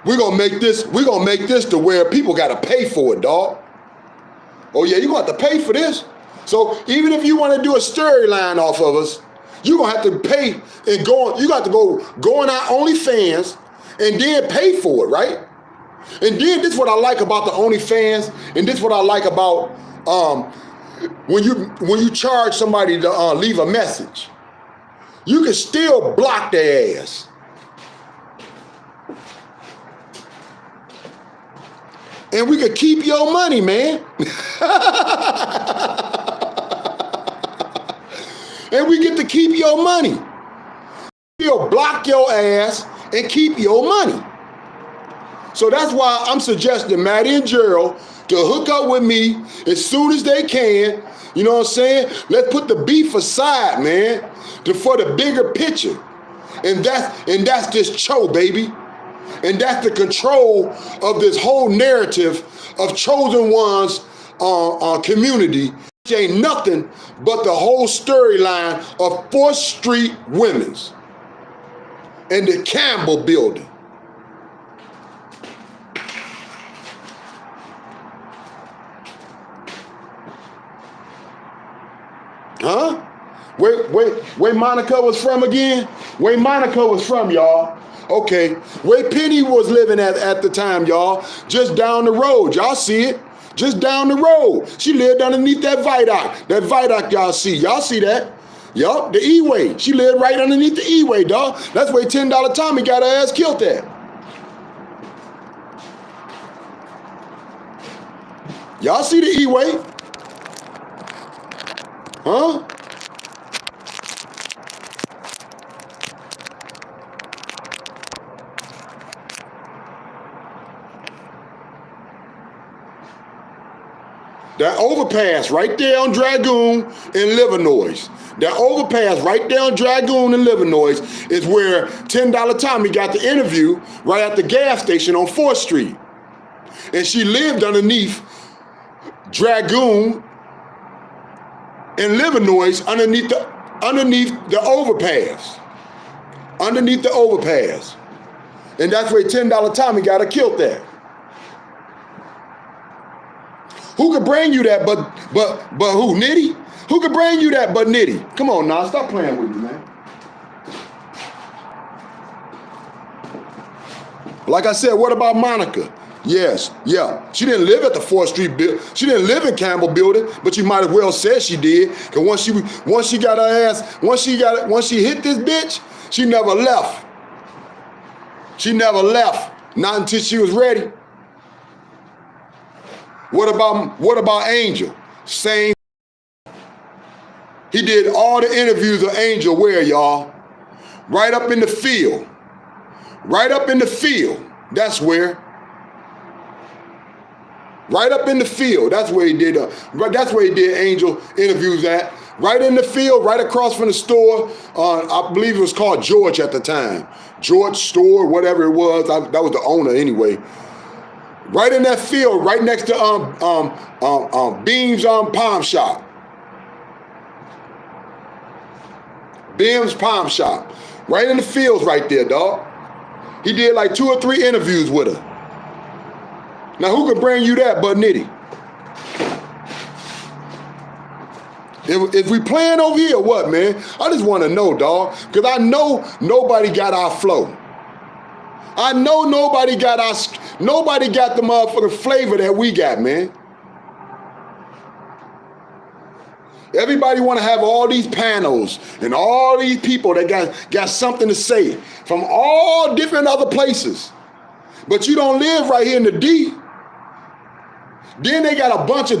We're gonna make this to where people gotta pay for it, dog. Oh yeah, you're gonna have to pay for this. So even if you wanna do a storyline off of us, you're gonna have to pay and you got to go on our OnlyFans and then pay for it, right? And then this is what I like about the OnlyFans, and this is what I like about when you charge somebody to leave a message. You can still block their ass. And we could keep your money, man. And we get to keep your money. We'll block your ass and keep your money. So that's why I'm suggesting Maddie and Gerald to hook up with me as soon as they can. You know what I'm saying? Let's put the beef aside, man, for the bigger picture. And that's this show, baby. And that's the control of this whole narrative of chosen ones community. Which ain't nothing but the whole storyline of 4th Street Women's and the Campbell building. Huh? Where Monica was from again? Where Monica was from, y'all. Okay, where Penny was living at the time, y'all. Just down the road, y'all see it. Just down the road. She lived underneath that viaduct. That viaduct y'all see. Y'all see that? Yup, the E-way. She lived right underneath the E-way, dog. That's where $10 Tommy got her ass killed at. Y'all see the E-way? Huh? That overpass right there on Dragoon in Livernois. That overpass right there on Dragoon in Livernois is where $10 Tommy got the interview right at the gas station on 4th Street. And she lived underneath Dragoon in Livernois underneath the overpass. Underneath the overpass. And that's where $10 Tommy got her killed at. Who could bring you that but who? Nitty? Who could bring you that but Nitty? Come on now, stop playing with me, man. Like I said, what about Monica? Yes, yeah. She didn't live at the 4th Street building. She didn't live in Campbell building, but you might as well say she did. Cause once she got her ass, once she hit this bitch, she never left. She never left. Not until she was ready. What about Angel? Same. He did all the interviews of Angel where, y'all? Right up in the field. Right up in the field. That's where. Right up in the field. That's where he did. That's where he did Angel interviews at. Right in the field, right across from the store. I believe it was called George at the time. George Store, whatever it was. That was the owner anyway. Right in that field, right next to Beam's Palm Shop. Beam's Palm Shop. Right in the fields right there, dog. He did like 2 or 3 interviews with her. Now who could bring you that but Nitty? If we playing over here, what, man? I just want to know, dog. Because I know nobody got our flow. I know nobody got the motherfucking flavor that we got, man. Everybody want to have all these panels and all these people that got something to say from all different other places. But you don't live right here in the D. Then they got a bunch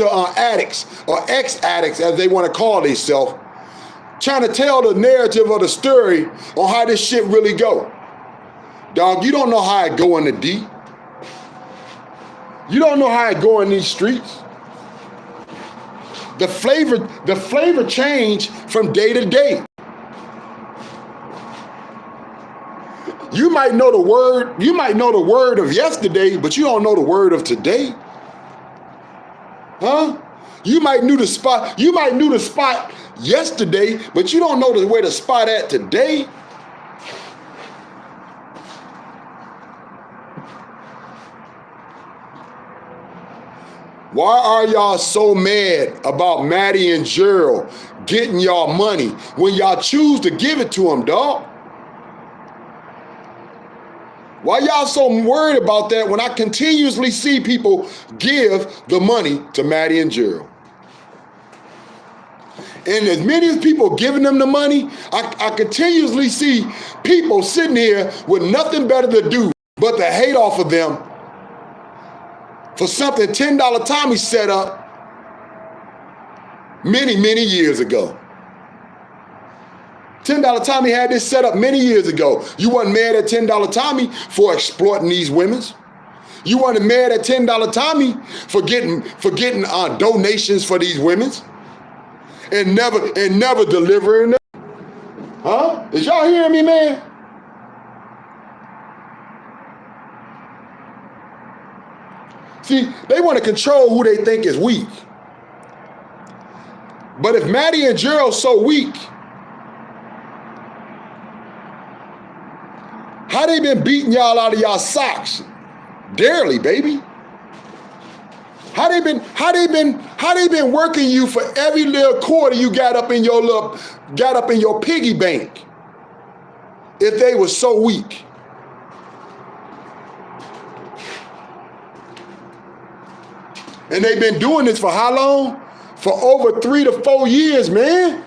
of addicts or ex-addicts, as they want to call themselves, trying to tell the narrative of the story on how this shit really go. Dog, you don't know how it go in the D. You don't know how it go in these streets. The flavor change from day to day. You might know the word of yesterday, but you don't know the word of today. Huh? You might knew the spot yesterday, but you don't know where the spot at today. Why are y'all so mad about Maddie and Gerald getting y'all money when y'all choose to give it to them, dog? Why y'all so worried about that when I continuously see people give the money to Maddie and Gerald? And as many as people giving them the money, I continuously see people sitting here with nothing better to do but to hate off of them for something $10 Tommy set up many, many years ago. $10 Tommy had this set up many years ago. You wasn't mad at $10 Tommy for exploiting these women. You wasn't mad at $10 Tommy for getting donations for these women and never delivering them. Huh? Is y'all hearing me, man? See, they want to control who they think is weak. But if Maddie and Gerald so weak, how they been beating y'all out of y'all socks? Dearly, baby. How they been working you for every little quarter you got up in your piggy bank if they were so weak? And they've been doing this for how long? For over 3 to 4 years, man.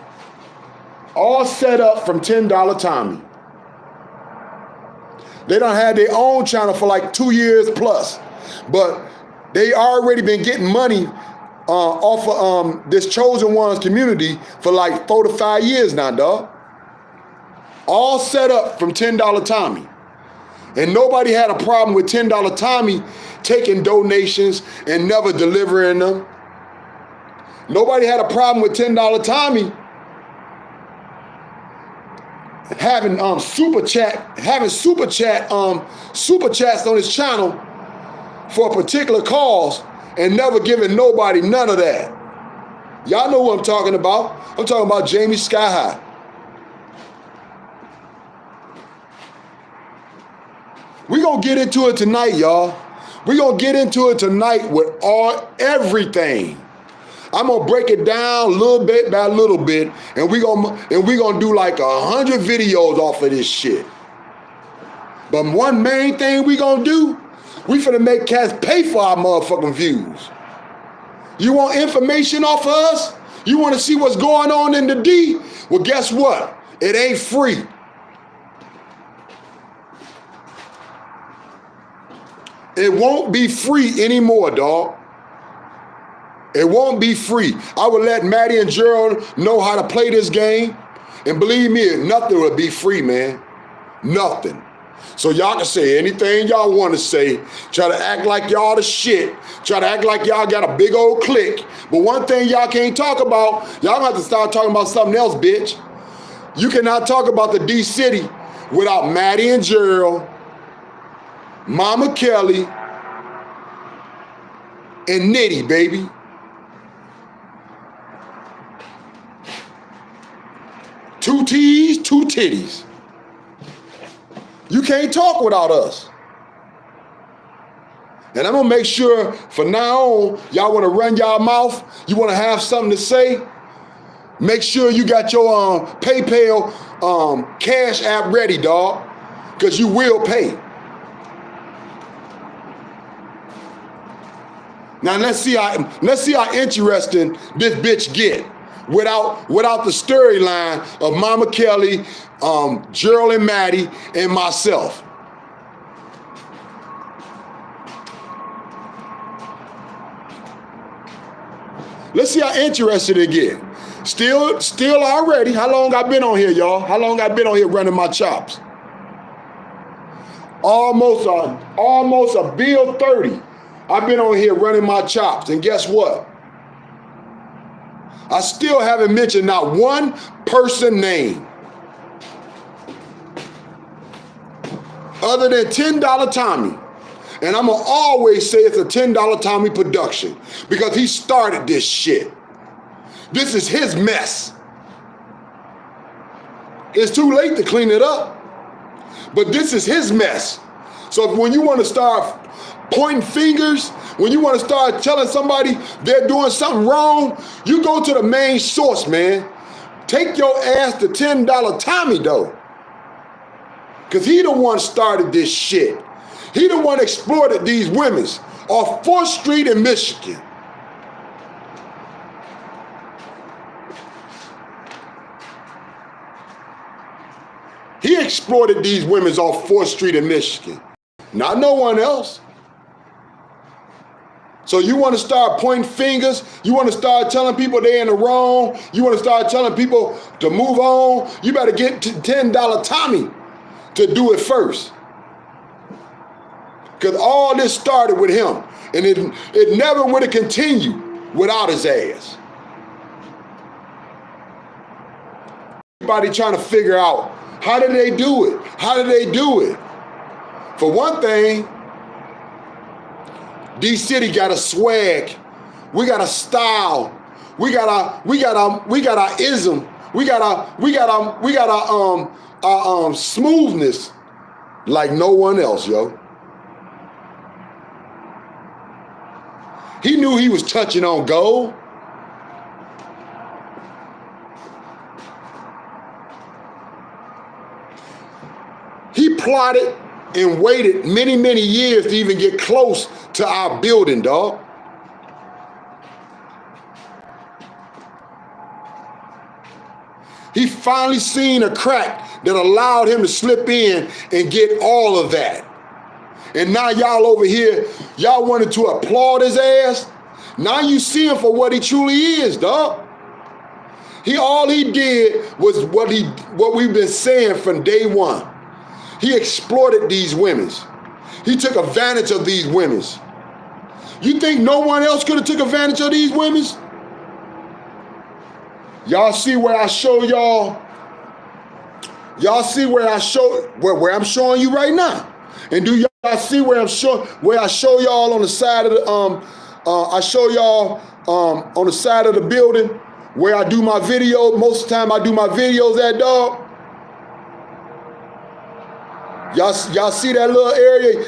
All set up from $10 Tommy. They done had their own channel for like 2 years plus. But They already been getting money off of this Chosen Ones community for like 4 to 5 years now, dog. All set up from $10 Tommy. And nobody had a problem with $10 Tommy taking donations and never delivering them. Nobody had a problem with $10 Tommy having super chats on his channel for a particular cause and never giving nobody none of that. Y'all know what I'm talking about. I'm talking about Jamie Sky High. We gonna get into it tonight, y'all. We gonna get into it tonight with everything. I'm gonna break it down little bit by little bit, and we gonna do like 100 videos off of this shit. But one main thing we gonna do, we finna make cats pay for our motherfucking views. You want information off of us? You wanna see what's going on in the D? Well, guess what? It ain't free. It won't be free anymore, dog. It won't be free. I would let Maddie and Gerald know how to play this game. And believe me, nothing will be free, man. Nothing. So y'all can say anything y'all want to say. Try to act like y'all the shit. Try to act like y'all got a big old clique. But one thing y'all can't talk about, y'all have to start talking about something else, bitch. You cannot talk about the D City without Maddie and Gerald, Mama Kelly, and Nitty, baby. Two T's, two titties. You can't talk without us. And I'm gonna make sure from now on, y'all wanna run y'all mouth, you wanna have something to say, make sure you got your PayPal Cash App ready, dog, because you will pay. Now let's see how interesting this bitch get without the storyline of Mama Kelly, Gerald and Maddie, and myself. Let's see how interested it get. Still already. How long I been on here, y'all? How long I been on here running my chops? Almost a bill 30. I've been on here running my chops, and guess what? I still haven't mentioned not one person name other than $10 Tommy. And I'm gonna always say it's a $10 Tommy production because he started this shit. This is his mess. It's too late to clean it up, but this is his mess. So when you want to start pointing fingers, when you want to start telling somebody they're doing something wrong, you go to the main source, man. Take your ass to $10 Tommy, though. Because he the one started this shit. He the one exploited these women off 4th Street in Michigan. He exploited these women off 4th Street in Michigan. Not no one else. So you want to start pointing fingers? You want to start telling people they're in the wrong? You want to start telling people to move on? You better get to $10 Tommy to do it first. Because all this started with him. And it never would have continued without his ass. Everybody trying to figure out, how did they do it? How did they do it? For one thing, D City got a swag. We got a style. We got our ism. We got our smoothness like no one else, yo. He knew he was touching on gold. He plotted and waited many, many years to even get close to our building, dog. He finally seen a crack that allowed him to slip in and get all of that. And now y'all over here, y'all wanted to applaud his ass. Now you see him for what he truly is, dog. All he did was what we've been saying from day one. He exploited these women. He took advantage of these women. You think no one else could have took advantage of these women? Y'all see where I show y'all? Y'all see where I show where I'm showing you right now? And do y'all see where I show y'all on the side of the I show y'all on the side of the building where I do my video. Most of the time I do my videos at, dog. Y'all see that little area?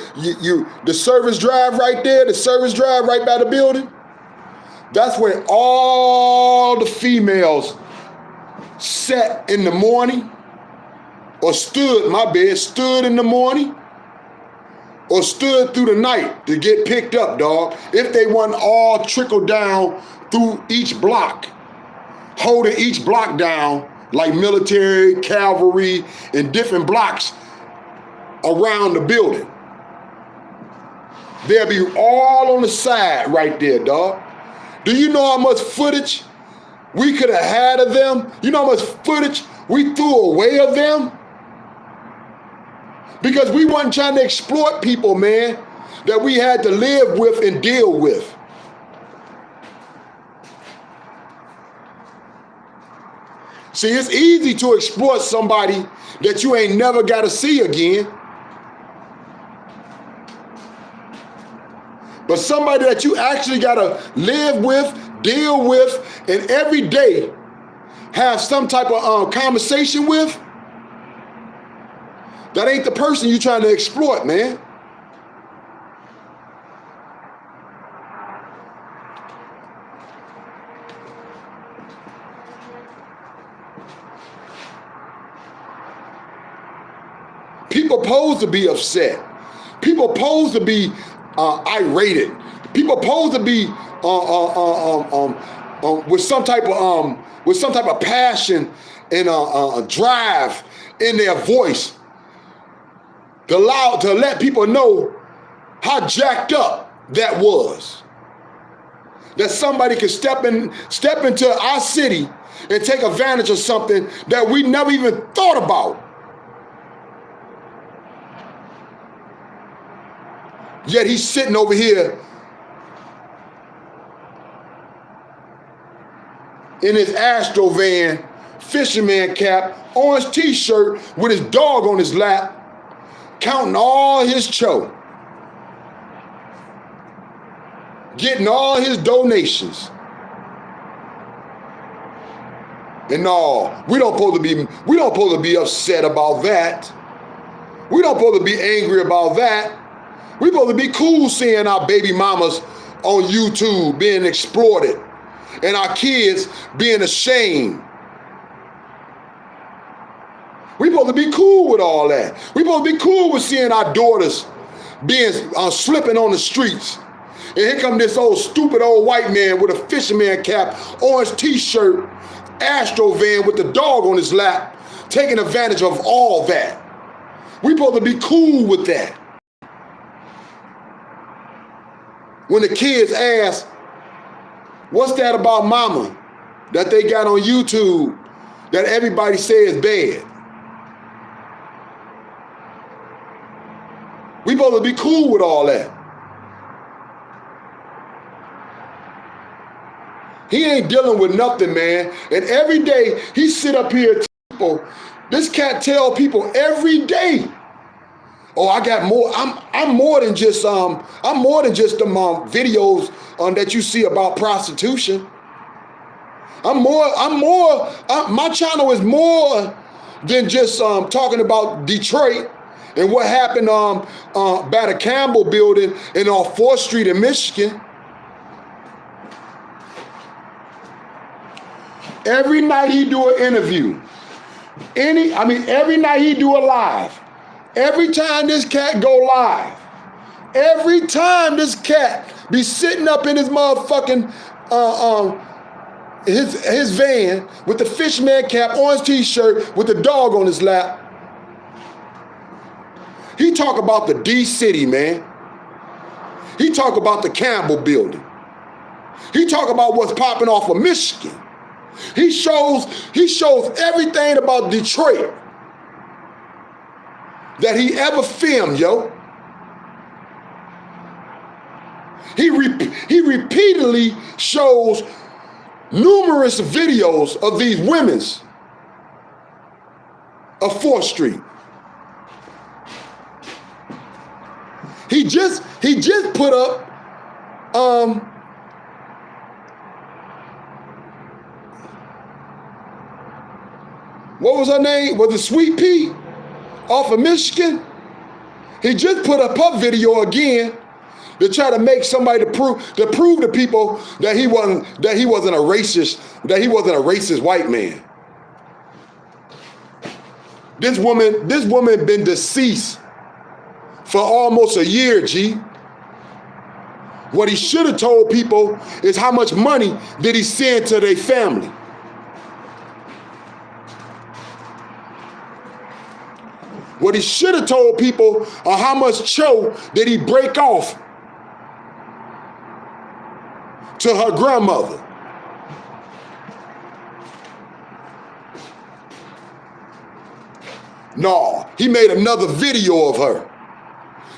The service drive right there, the service drive right by the building? That's where all the females sat in the morning, or stood in the morning, or stood through the night to get picked up, dog. If they wasn't all trickled down through each block, holding each block down like military, cavalry, and different blocks around the building. They'll be all on the side right there, dog. Do you know how much footage we could have had of them? You know how much footage we threw away of them? Because we wasn't trying to exploit people, man, that we had to live with and deal with. See, it's easy to exploit somebody that you ain't never got to see again. But somebody that you actually got to live with, deal with, and every day have some type of conversation with, that ain't the person you trying to exploit, man. People pose to be upset. People pose to be irate. People pose to be with some type of passion and a drive in their voice to let people know how jacked up that was. That somebody could step into our city and take advantage of something that we never even thought about. Yet he's sitting over here in his Astro van, fisherman cap, orange t-shirt with his dog on his lap, counting all his cho, getting all his donations. And no, we don't supposed to be upset about that. We don't supposed to be angry about that. We supposed to be cool seeing our baby mamas on YouTube being exploited and our kids being ashamed. We supposed to be cool with all that. We supposed to be cool with seeing our daughters being slipping on the streets. And here come this stupid old white man with a fisherman cap, orange t-shirt, Astro van with the dog on his lap, taking advantage of all that. We supposed to be cool with that. When the kids ask, what's that about mama that they got on YouTube that everybody says bad? We supposed to be cool with all that. He ain't dealing with nothing, man. And every day he sit up here to people. This cat tell people every day, oh, I got more. I'm more than just the videos that you see about prostitution. My channel is more than just talking about Detroit and what happened by the Campbell building and on 4th Street in Michigan. Every night he do an interview. Every night he do a live. Every time this cat go live, every time this cat be sitting up in his motherfucking his van with the fisherman cap, orange t-shirt with the dog on his lap, He talk about the D-City, man. He talk about the Campbell building. He talk about what's popping off of Michigan. He shows everything about Detroit that he ever filmed, yo. He repeatedly shows numerous videos of these women's of 4th Street. He just put up what was her name? Was it Sweet Pea off of Michigan? He just put up a video again to try to make somebody to prove to people that he wasn't a racist white man. This woman been deceased for almost a year, G. What he should have told people is how much money did he send to their family. What he should have told people are how much cho did he break off to her grandmother. No, he made another video of her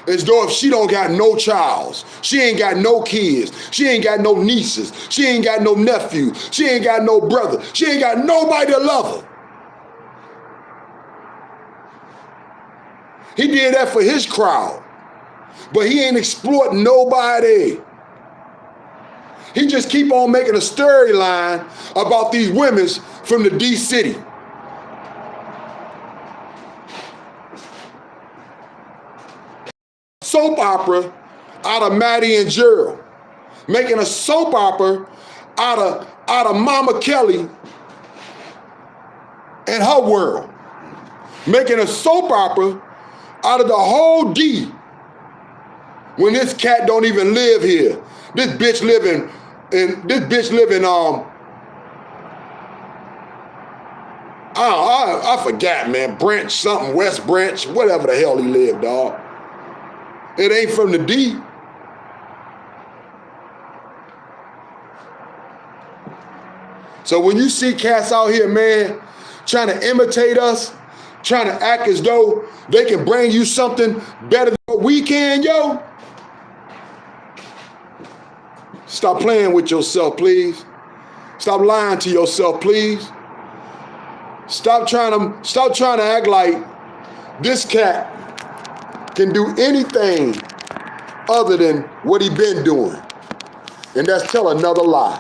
as though if she don't got no childs, she ain't got no kids, she ain't got no nieces, she ain't got no nephews, she ain't got no brother, she ain't got nobody to love her. He did that for his crowd, but he ain't exploiting nobody. He just keep on making a storyline about these women from the D-City. Soap opera out of Maddie and Gerald, making a soap opera out of Mama Kelly and her world, making a soap opera out of the whole D when this cat don't even live here. This bitch live in I forgot, man, Branch something, West Branch, whatever the hell he lived, dog. It ain't from the D. So when you see cats out here, man, trying to imitate us, trying to act as though they can bring you something better than what we can, yo, stop playing with yourself, please. Stop lying to yourself, please. Stop trying to act like this cat can do anything other than what he been doing. And that's tell another lie.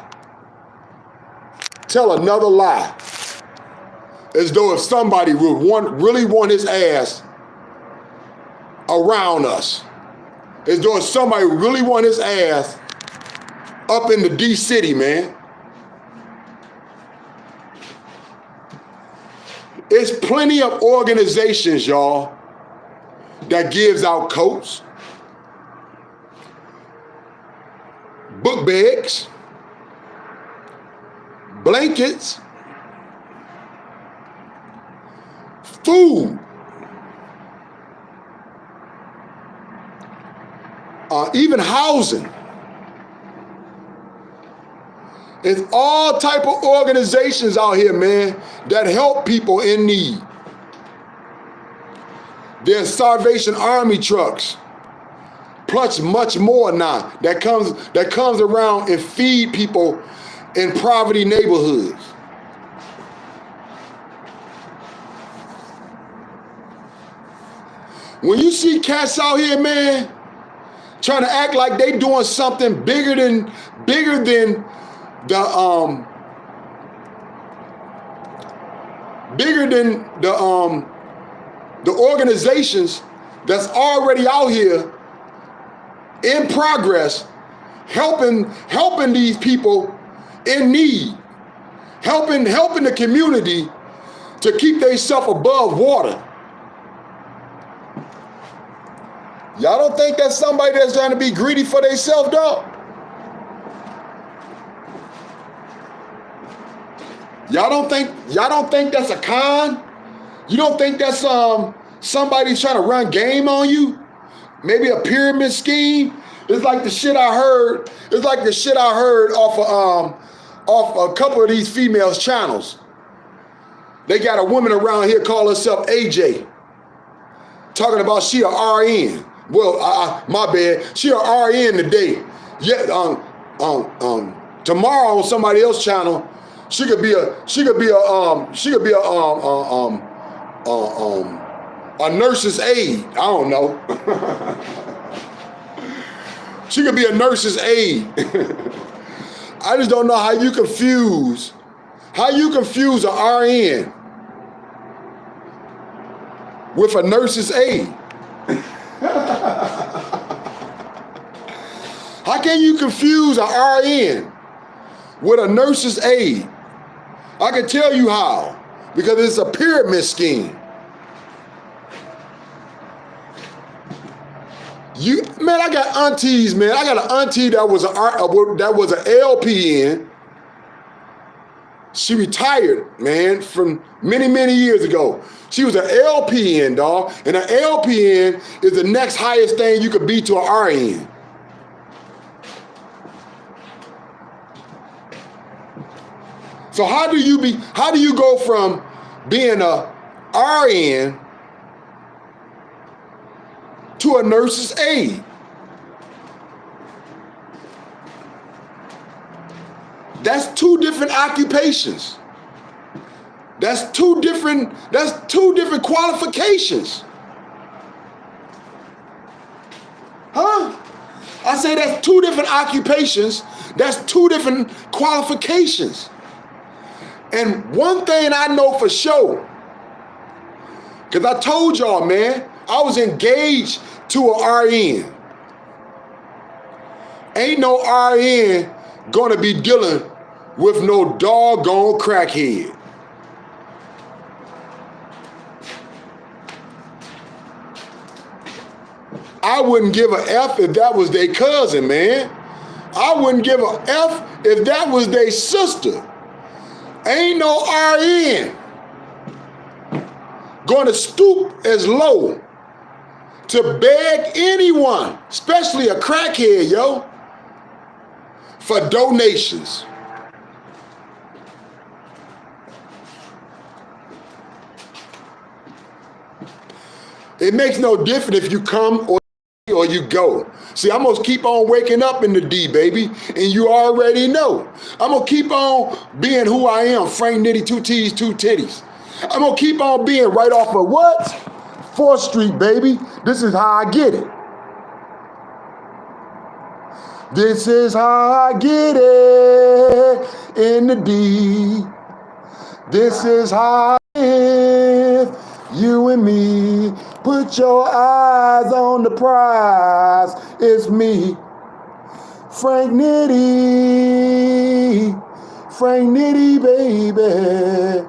Tell another lie. As though if somebody would really want his ass around us. As though if somebody really want his ass up in the D-City, man. There's plenty of organizations, y'all, that gives out coats, book bags, blankets, food, even housing. It's all type of organizations out here, man, that help people in need. There's Salvation Army trucks, plus much more now that comes around and feed people in poverty neighborhoods. When you see cats out here, man, trying to act like they doing something bigger than the organizations that's already out here in progress, helping these people in need, helping the community to keep themselves above water. Y'all don't think that's somebody that's trying to be greedy for themselves, dog? Y'all don't think that's a con? You don't think that's somebody's trying to run game on you, maybe a pyramid scheme. It's like the shit I heard. It's like the shit I heard off a couple of these females' channels. They got a woman around here call herself AJ, talking about she a RN. Well, my bad. She a RN today. Yeah. Tomorrow on somebody else's channel, she could be a nurse's aide. I don't know. She could be a nurse's aide. I just don't know how you confuse an RN with a nurse's aide. How can you confuse an RN with a nurse's aide? I can tell you how, because it's a pyramid scheme. Man, I got aunties, man. I got an auntie that was an LPN. She retired, man, from many, many years ago. She was an LPN, dog. And an LPN is the next highest thing you could be to an RN. So how do you go from being a RN to a nurse's aide? That's two different occupations. That's two different qualifications. Huh? I say that's two different occupations. That's two different qualifications. And one thing I know for sure, because I told y'all, man, I was engaged to an RN. Ain't no RN gonna be dealing with no doggone crackhead. I wouldn't give a F if that was their cousin, man. I wouldn't give a F if that was their sister. Ain't no RN gonna stoop as low to beg anyone, especially a crackhead, yo, for donations. It makes no difference if you come or you go. See, I'm gonna keep on waking up in the D, baby, and you already know. I'm gonna keep on being who I am, Frank Nitty, 2 T's, 2 titties. I'm gonna keep on being right off of what? 4th Street, baby. This is how I get it. This is how I get it in the D. This is how I live, you and me. Put your eyes on the prize. It's me, Frank Nitty. Frank Nitty, baby.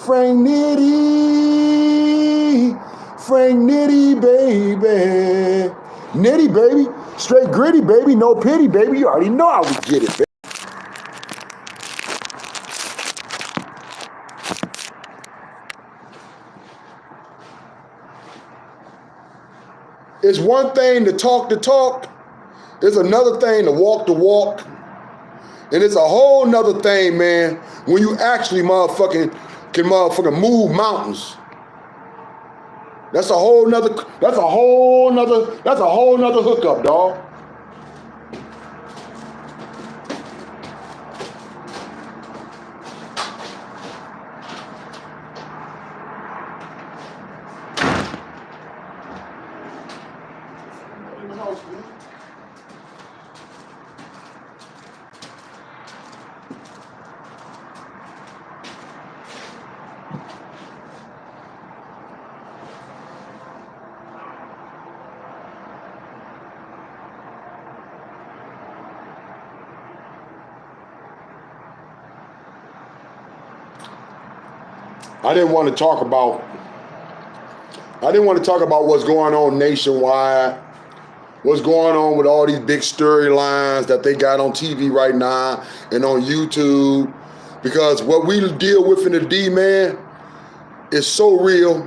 Frank Nitty. Frank Nitty, baby. Nitty, baby. Straight gritty, baby. No pity, baby. You already know how we get it, baby. It's one thing to talk the talk. It's another thing to walk the walk. And it's a whole nother thing, man, when you actually can move mountains. That's a whole nother hookup, dog. I didn't want to talk about what's going on nationwide, what's going on with all these big storylines that they got on TV right now and on YouTube, because what we deal with in the D, man, is so real.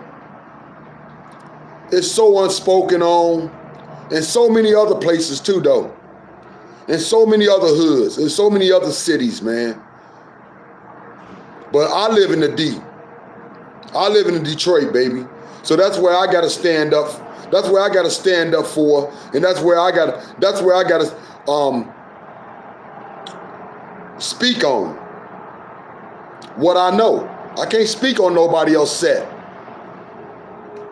is so unspoken on, and so many other places too, though. In so many other hoods, in so many other cities, man. But I live in the D. I live in Detroit, baby. So that's where I gotta stand up. That's where I gotta stand up for, and that's where I gotta speak on what I know. I can't speak on nobody else's set.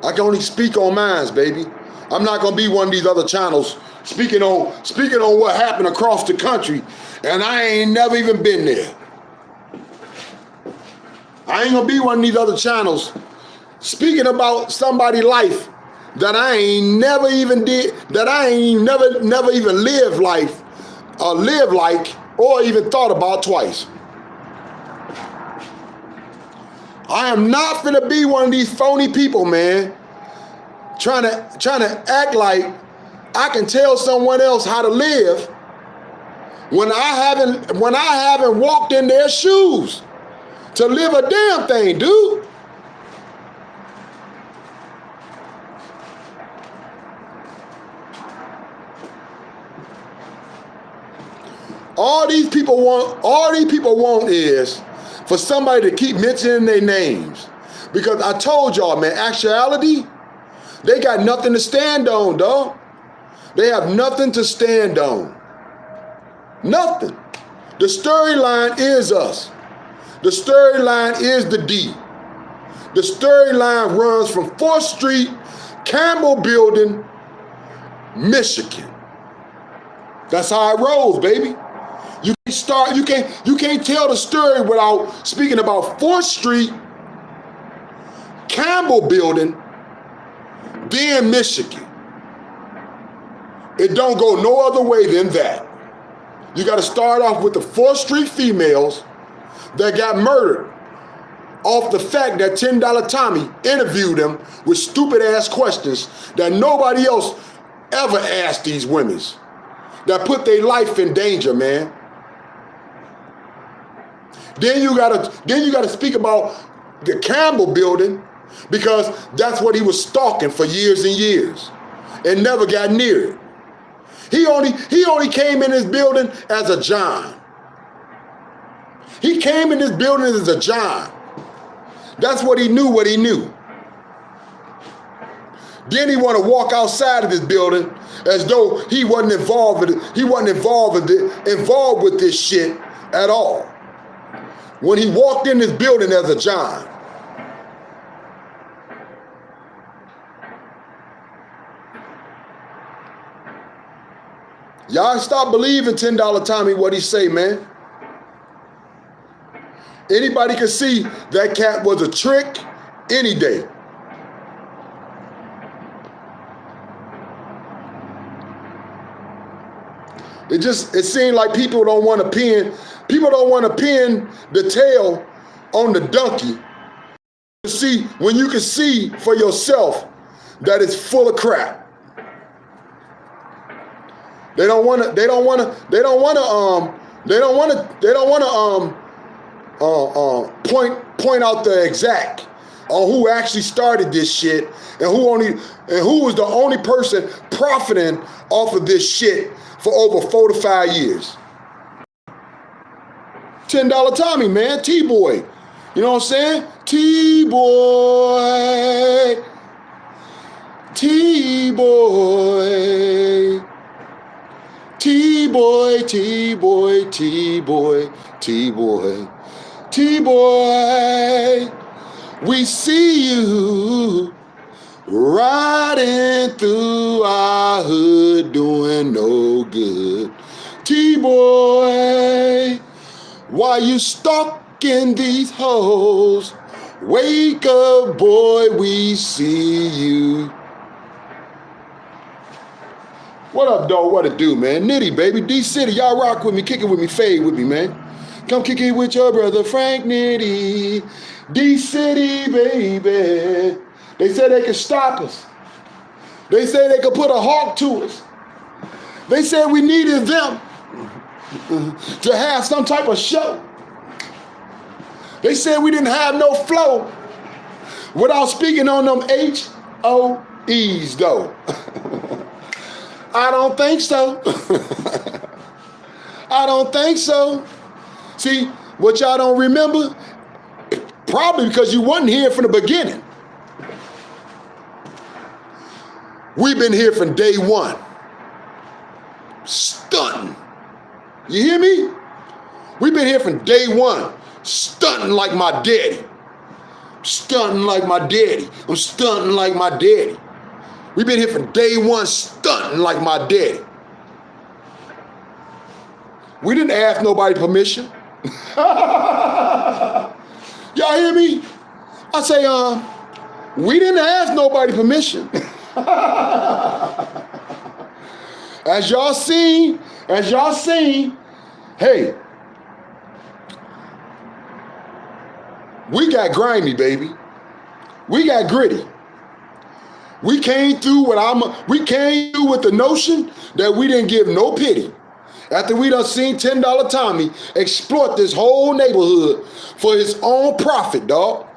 I can only speak on mine, baby. I'm not gonna be one of these other channels speaking on what happened across the country, and I ain't never even been there. I ain't gonna be one of these other channels speaking about somebody's life that I ain't never even did, that I ain't never even lived life, lived like, or even thought about twice. I am not finna be one of these phony people, man, trying to act like I can tell someone else how to live when I haven't walked in their shoes to live a damn thing, dude. All these people want is for somebody to keep mentioning their names. Because I told y'all, man, actuality, they got nothing to stand on, dog. They have nothing to stand on. Nothing. The storyline is us. The storyline is the D. The storyline runs from 4th Street, Campbell Building, Michigan. That's how it rolls, baby. You can't tell the story without speaking about 4th Street, Campbell Building, then Michigan. It don't go no other way than that. You got to start off with the 4th Street females that got murdered off the fact that $10 Tommy interviewed them with stupid ass questions that nobody else ever asked these women, that put their life in danger, man. Then you gotta speak about the Campbell Building, because that's what he was stalking for years and years and never got near it. He only came in this building as a John. He came in this building as a John. That's what he knew. Then he want to walk outside of this building as though he wasn't involved with this shit at all. When he walked in this building as a John. Y'all stop believing $10 Tommy what he say, man. Anybody can see that cat was a trick any day. It seemed like people don't want to pin the tail on the donkey. See, when you can see for yourself that it's full of crap. They don't want to point out the exact on who actually started this shit and who was the only person profiting off of this shit for over 4 to 5 years. $10 Tommy, man, T-Boy. You know what I'm saying? T-Boy. T-Boy. T-Boy, T-Boy, T-Boy, T-Boy, T-Boy, we see you riding through our hood doing no good. T-Boy, why you stalking these hoes? Wake up, boy, we see you. What up, dog? What it do, man? Nitty, baby. D-City, y'all rock with me, kick it with me, fade with me, man. Come kick it with your brother, Frank Nitty. D-City, baby. They said they could stop us. They said they could put a hawk to us. They said we needed them to have some type of show. They said we didn't have no flow without speaking on them HOT ease though? I don't think so. I don't think so. See, what y'all don't remember? Probably because you wasn't here from the beginning. We've been here from day one. Stunting. You hear me? We've been here from day one. Stunting like my daddy. Stunting like my daddy. I'm stunting like my daddy. We've been here from day one stunting like my daddy. We didn't ask nobody permission. Y'all hear me? I say, we didn't ask nobody permission. As y'all seen, hey, we got grimy, baby. We got gritty. We came through with the notion that we didn't give no pity. After we done seen $10 Tommy exploit this whole neighborhood for his own profit, dog.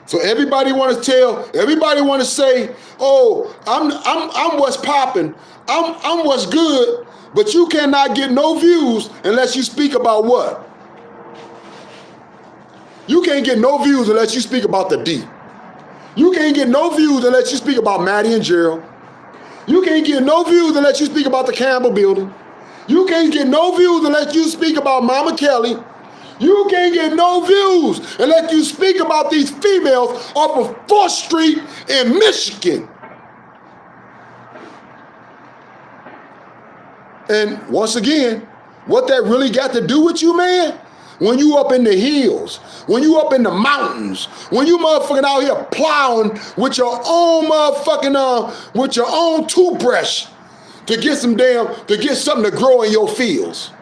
So everybody want to say, oh, I'm what's popping, I'm what's good, but you cannot get no views unless you speak about what? You can't get no views unless you speak about the D. You can't get no views unless you speak about Maddie and Gerald. You can't get no views unless you speak about the Campbell building. You can't get no views unless you speak about Mama Kelly. You can't get no views unless you speak about these females off of 4th Street in Michigan. And once again, what that really got to do with you, man? When you up in the hills, when you up in the mountains, when you motherfucking out here plowing with your own motherfucking, with your own toothbrush to get something to grow in your fields.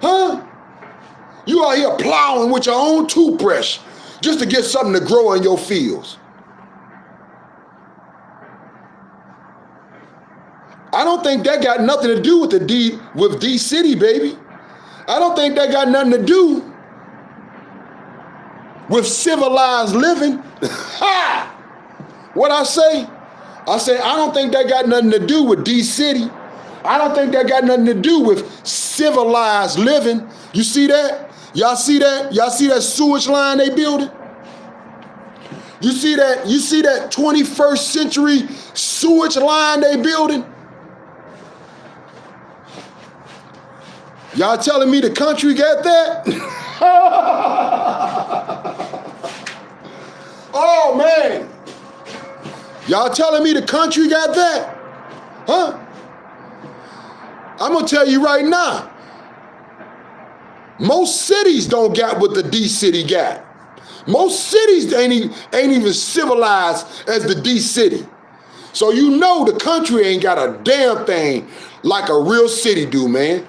Huh? You out here plowing with your own toothbrush just to get something to grow in your fields. I don't think that got nothing to do with D City, baby. I don't think that got nothing to do with civilized living. Ha! What I say? I say I don't think that got nothing to do with D City. I don't think that got nothing to do with civilized living. You see that? Y'all see that? Y'all see that sewage line they building? You see that 21st century sewage line they building? Y'all telling me the country got that? Oh, man. Y'all telling me the country got that? Huh? I'm going to tell you right now. Most cities don't got what the D City got. Most cities ain't even civilized as the D City. So you know the country ain't got a damn thing like a real city do, man.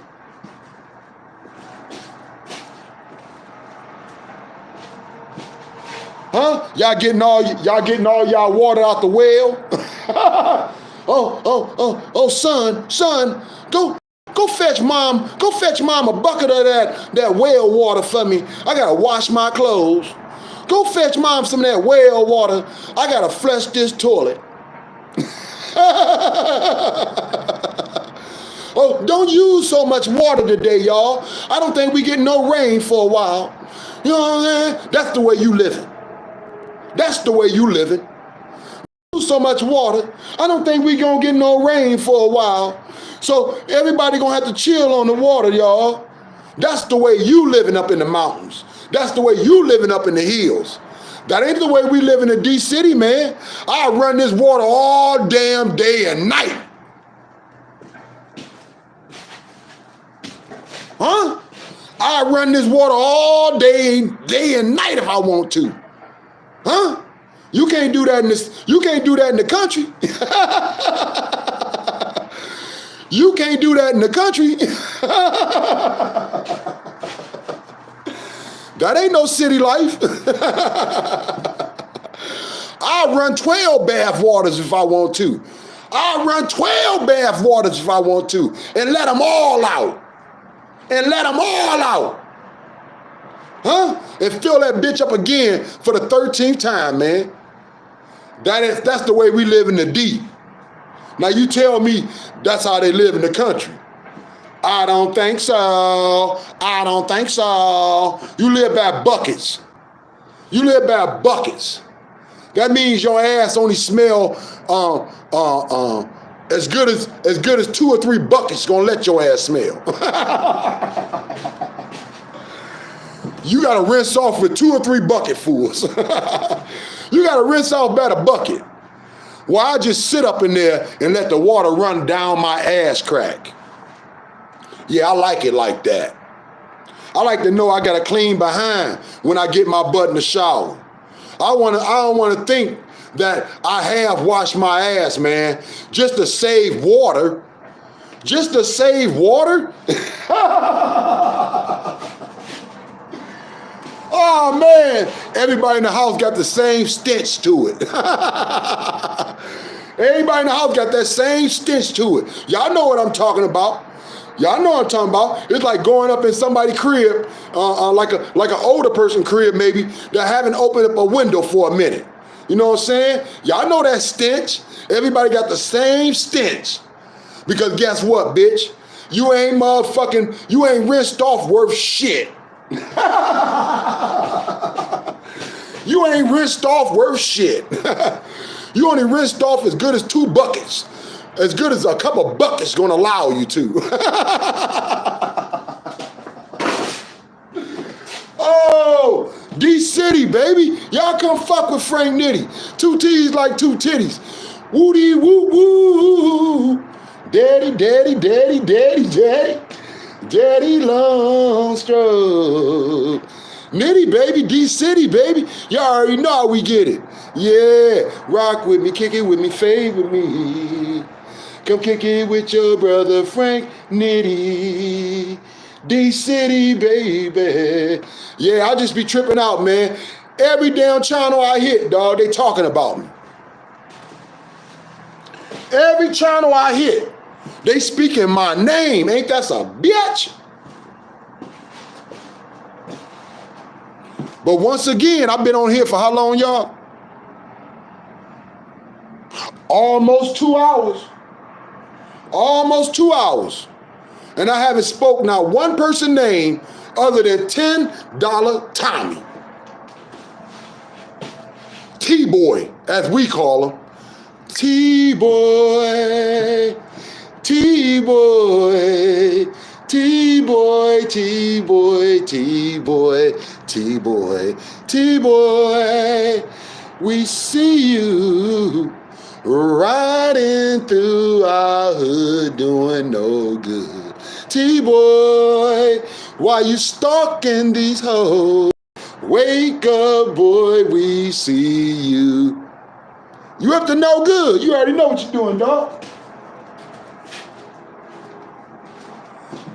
Huh? Y'all getting all y'all water out the well? oh, son, go fetch mom a bucket of that well water for me. I gotta wash my clothes. Go fetch mom some of that well water. I gotta flush this toilet. Oh, don't use so much water today, y'all. I don't think we get no rain for a while. You know what I'm saying? That's the way you living. That's the way you living. Use so much water. I don't think we gonna get no rain for a while. So everybody gonna have to chill on the water, y'all. That's the way you living up in the mountains. That's the way you living up in the hills. That ain't the way we live in the D City, man. I run this water all damn day and night. Huh? I run this water all day and night if I want to. Huh? You can't do that in the country. You can't do that in the country. That ain't no city life. I'll run 12 bath waters if I want to. I'll run 12 bath waters if I want to and let them all out. And let them all out. Huh? And fill that bitch up again for the 13th time, man. That's the way we live in the D. Now you tell me that's how they live in the country. I don't think so. I don't think so. You live by buckets. You live by buckets. That means your ass only smell as good as 2 or 3 buckets gonna let your ass smell. You gotta rinse off with 2 or 3 bucketfuls. You gotta rinse off by the bucket. Well, I just sit up in there and let the water run down my ass crack. Yeah, I like it like that. I like to know I got a clean behind when I get my butt in the shower. I don't wanna think that I have washed my ass, man, just to save water. Just to save water? Oh man, everybody in the house got the same stench to it. Everybody in the house got that same stench to it. Y'all know what I'm talking about. Y'all know what I'm talking about. It's like going up in somebody's crib, like an older person crib maybe, that haven't opened up a window for a minute. You know what I'm saying? Y'all know that stench. Everybody got the same stench. Because guess what, bitch? You ain't rinsed off worth shit. You ain't rinsed off worth shit. You only rinsed off as good as 2 buckets. As good as a couple buckets gonna allow you to. Oh, D-City, baby. Y'all come fuck with Frank Nitty. 2 T's like 2 titties. Woody woo woo. Daddy, daddy, daddy, daddy, daddy. Daddy long stroke. Nitty, baby, D-City, baby. Y'all already know how we get it. Yeah, rock with me, kick it with me, fade with me. Come kick it with your brother Frank Nitty. D-City, baby. Yeah, I just be tripping out, man. Every damn channel I hit, dog, they talking about me. Every channel I hit, they speaking my name. Ain't that some bitch? But once again, I've been on here for how long, y'all? Almost 2 hours. Almost 2 hours. And I haven't spoke not one person name other than $10 Tommy. T-Boy, as we call him. T-Boy, T-Boy, T-Boy, T-Boy, T-Boy, T-Boy, T-Boy. We see you riding through our hood doing no good. T-Boy, why you stalking these hoes? Wake up, boy, we see you. You up to no good. You already know what you're doing, dog.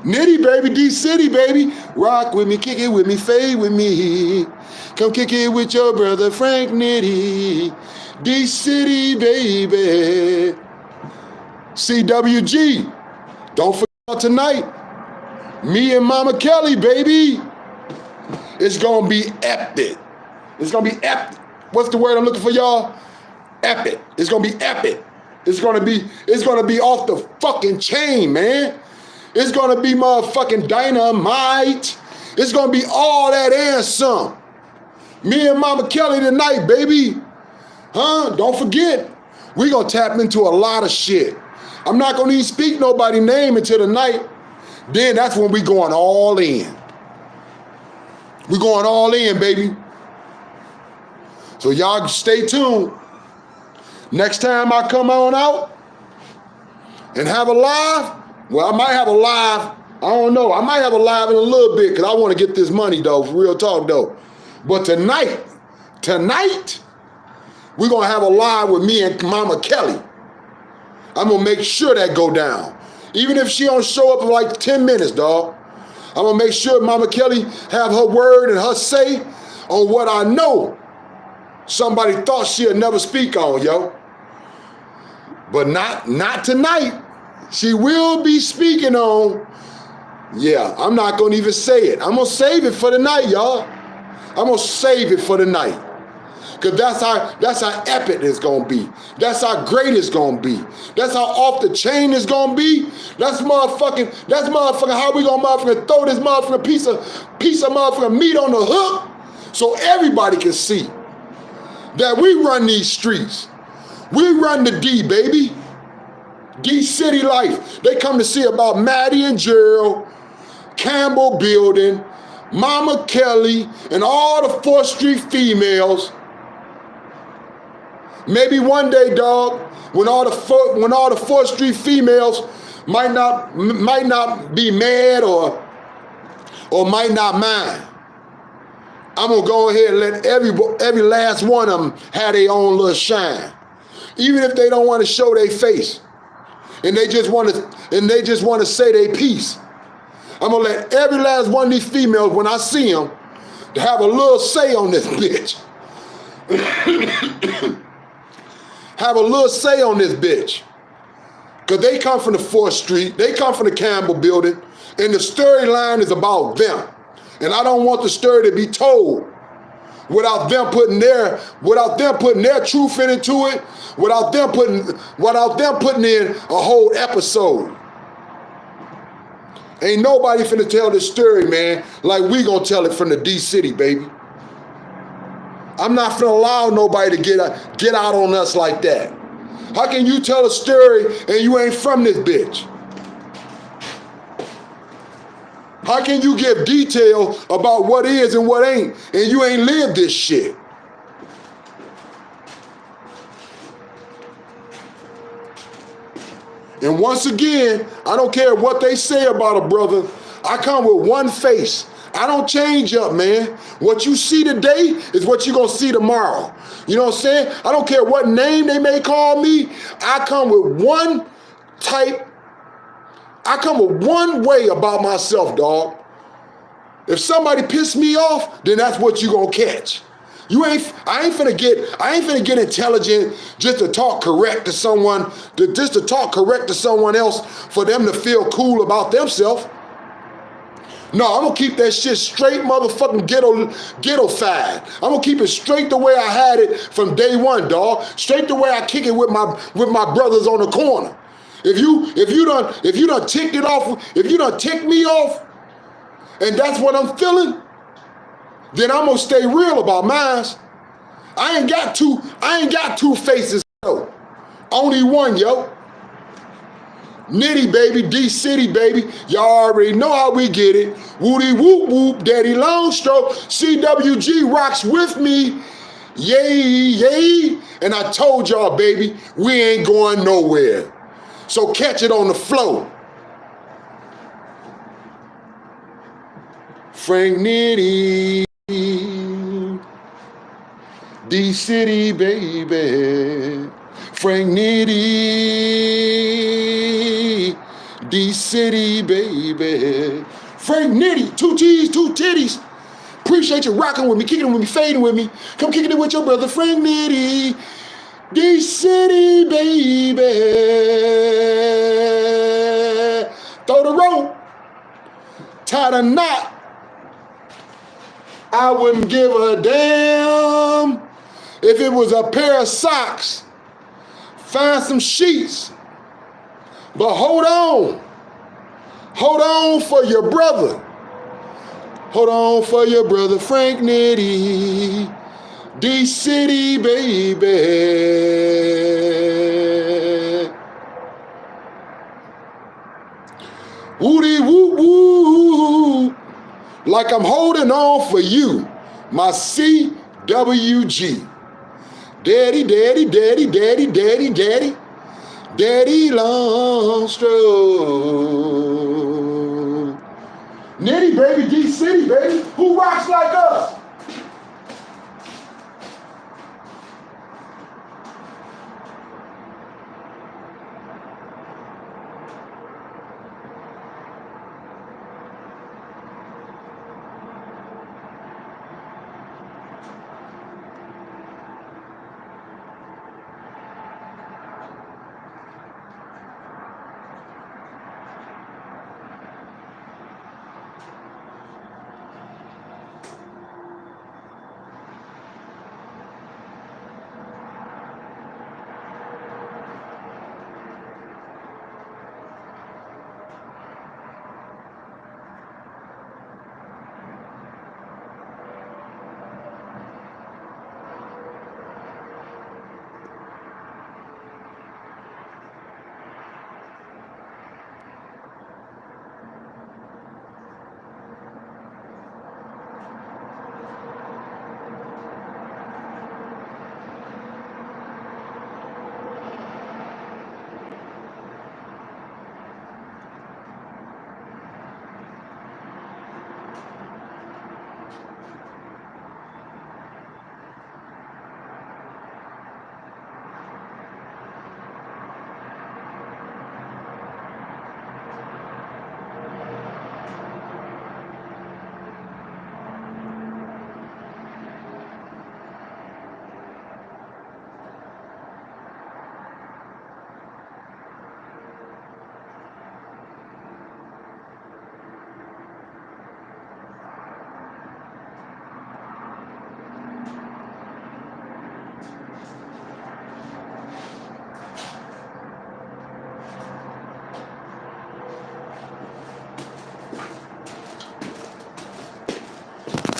Nitty, baby, D-City, baby. Rock with me, kick it with me, fade with me. Come kick it with your brother Frank Nitty. D-City, baby. CWG. Don't forget tonight. Me and Mama Kelly, baby. It's gonna be epic. It's gonna be epic. What's the word I'm looking for, y'all? Epic. It's gonna be epic. It's gonna be off the fucking chain, man. It's gonna be motherfucking dynamite. It's gonna be all that and some. Me and Mama Kelly tonight, baby. Huh? Don't forget, we gonna tap into a lot of shit. I'm not gonna even speak nobody's name until tonight. Then that's when we going all in. We going all in, baby. So y'all stay tuned. Next time I come on out and have a live, well, I might have a live, I don't know. I might have a live in a little bit because I want to get this money, though, for real talk, though. But tonight, we're going to have a live with me and Mama Kelly. I'm going to make sure that go down. Even if she don't show up in like 10 minutes, dog. I'm going to make sure Mama Kelly have her word and her say on what I know somebody thought she'd never speak on, yo. But not tonight. She will be speaking on, yeah, I'm not going to even say it. I'm going to save it for the night, y'all. I'm gonna save it for the night. Cause that's how epic it's gonna be. That's how great it's gonna be. That's how off the chain it's gonna be. That's motherfucking how we gonna motherfucking throw this motherfucking piece of motherfucking meat on the hook so everybody can see that we run these streets. We run the D, baby. D City life. They come to see about Maddie and Gerald, Campbell Building, Mama Kelly, and all the 4th Street females. Maybe one day, dog, when all the 4th Street females might not be mad or might not mind, I'm gonna go ahead and let every last one of them have their own little shine, even if they don't want to show their face, and they just want to say their piece. I'm gonna let every last one of these females, when I see them, to have a little say on this bitch. Have a little say on this bitch. Because they come from the 4th Street, they come from the Campbell Building, and the storyline is about them. And I don't want the story to be told without them putting their truth into it, without them putting in a whole episode. Ain't nobody finna tell this story, man, like we gonna tell it from the D City, baby. I'm not finna allow nobody to get out on us like that. How can you tell a story and you ain't from this bitch? How can you give detail about what is and what ain't and you ain't lived this shit? And once again, I don't care what they say about a brother. I come with one face. I don't change up, man. What you see today is what you're going to see tomorrow. You know what I'm saying? I don't care what name they may call me. I come with one type. I come with one way about myself, dog. If somebody pissed me off, then that's what you're going to catch. I ain't finna get intelligent just to talk correct to someone, just to talk correct to someone else for them to feel cool about themselves. No, I'm gonna keep that shit straight motherfucking ghetto-fied. I'm gonna keep it straight the way I had it from day one, dog. Straight the way I kick it with my brothers on the corner. If you done ticked it off, if you done ticked me off, and that's what I'm feeling, then I'm gonna stay real about mine. I ain't got two faces, yo. Only one, yo. Nitty, baby, D City, baby. Y'all already know how we get it. Woody whoop whoop, Daddy Long Stroke. CWG rocks with me. Yay, yay. And I told y'all, baby, we ain't going nowhere. So catch it on the flow. Frank Nitty. D City, baby. Frank Nitty. D City, baby. Frank Nitty. 2 T's, 2 titties. Appreciate you rocking with me, kicking it with me, fading with me. Come kicking it with your brother, Frank Nitty. D City, baby. Throw the rope. Tie the knot. I wouldn't give a damn if it was a pair of socks. Find some sheets. But hold on. Hold on for your brother. Hold on for your brother, Frank Nitty. D City, baby. Woody woo woo. Like I'm holding on for you, my CWG. Daddy, daddy, daddy, daddy, daddy, daddy. Daddy Long Stroke. Nitty, baby, D City, baby. Who rocks like us?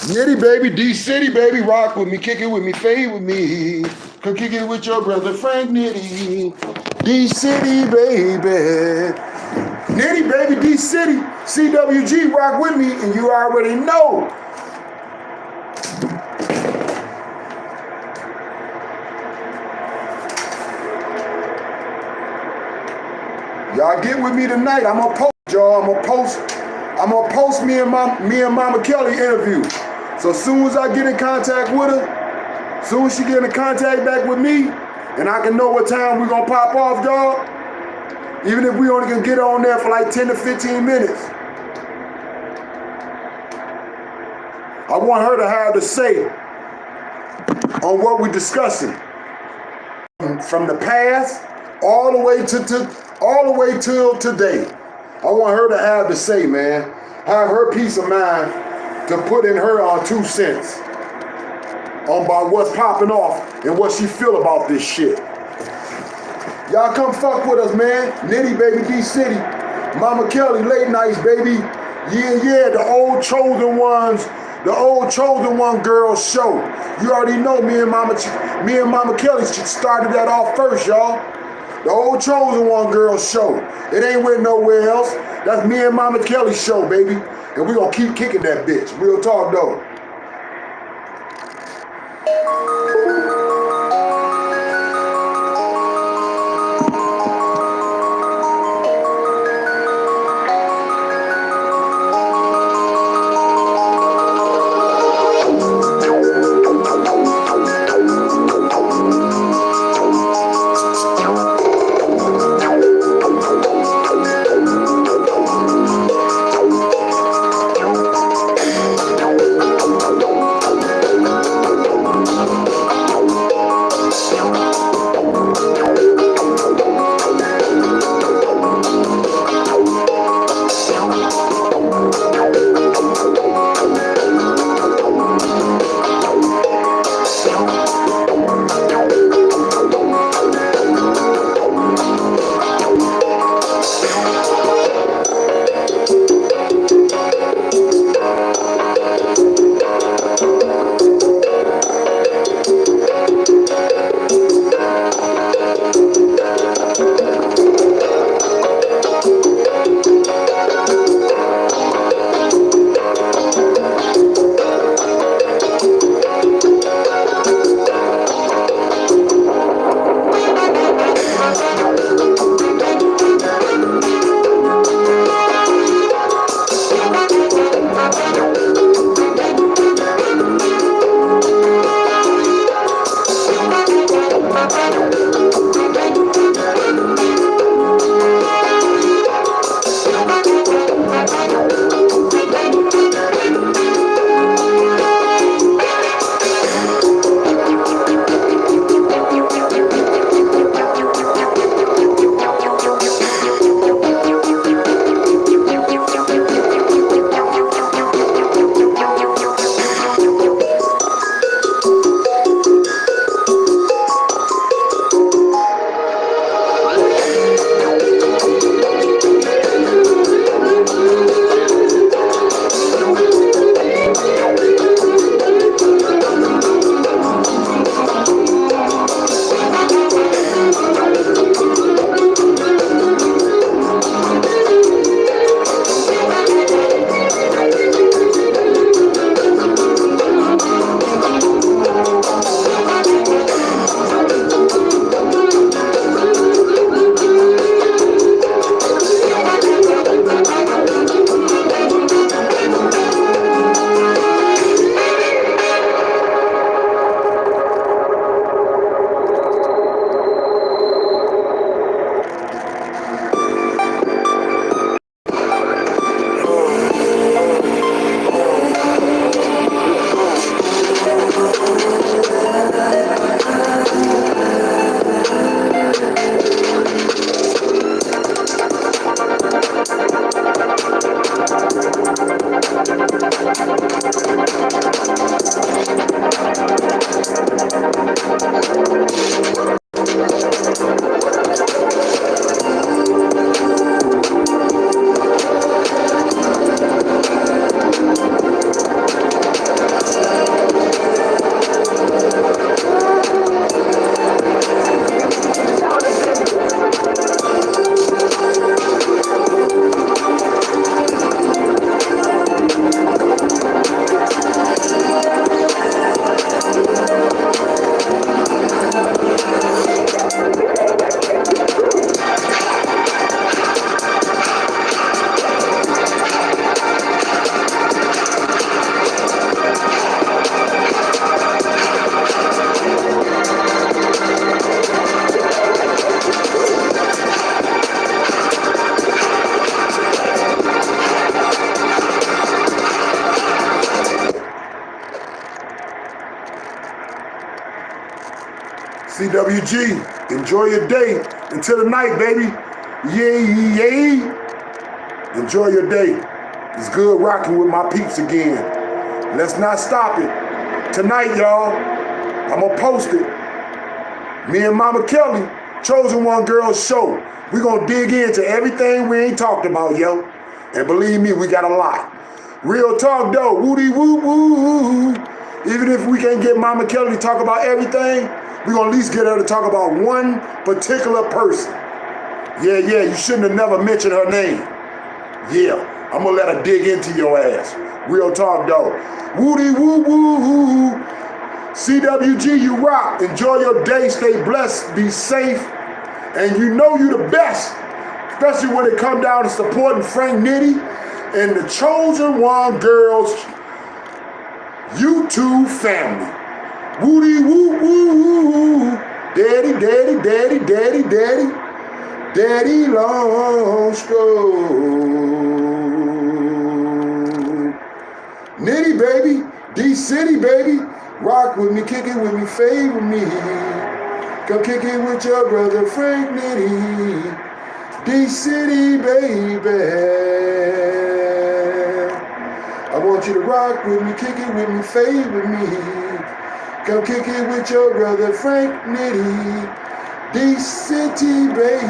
Nitty baby, D City baby, rock with me, kick it with me, fade with me. Come kick it with your brother Frank Nitty. D City baby. Nitty baby, D City. CWG, rock with me, and you already know. Y'all get with me tonight. I'm gonna post, y'all. I'm gonna post me and Mama Kelly interview. So as soon as I get in contact with her, as soon as she get in contact back with me, and I can know what time we're gonna pop off, y'all. Even if we only can get on there for like 10 to 15 minutes. I want her to have to say on what we're discussing. From the past all the way till today. I want her to have to say, man, have her peace of mind to put in her 2 cents on about what's popping off and what she feel about this shit. Y'all come fuck with us, man. Nitty baby, D City, Mama Kelly, late nights, baby. Yeah, the old chosen ones. The old chosen one girls show. You already know me and Mama Kelly started that off first, y'all. The old chosen one girls show. It ain't went nowhere else. That's me and Mama Kelly show, baby. And we gonna keep kicking that bitch. Real talk though. CWG, enjoy your day. Until the night, baby. Yay. Enjoy your day. It's good rocking with my peeps again. Let's not stop it. Tonight, y'all, I'm gonna post it. Me and Mama Kelly, Chosen One Girls Show. We gonna dig into everything we ain't talked about, yo. And believe me, we got a lot. Real talk though, woody woo woo. Even if we can't get Mama Kelly to talk about everything, we gonna at least get her to talk about one particular person. Yeah, you shouldn't have never mentioned her name. Yeah, I'm gonna let her dig into your ass. Real talk though. Woody woo woo. CWG, you rock. Enjoy your day, stay blessed, be safe. And you know you the best, especially when it come down to supporting Frank Nitty and the Chosen One Girls YouTube family. Woody woo woo. Daddy long stroke. Nitty baby, D-City baby, rock with me, kick it with me, fade with me. Come kick it with your brother Frank Nitty, D-City baby. I want you to rock with me, kick it with me, fade with me. Come kick it with your brother Frank Nitty, D-City baby.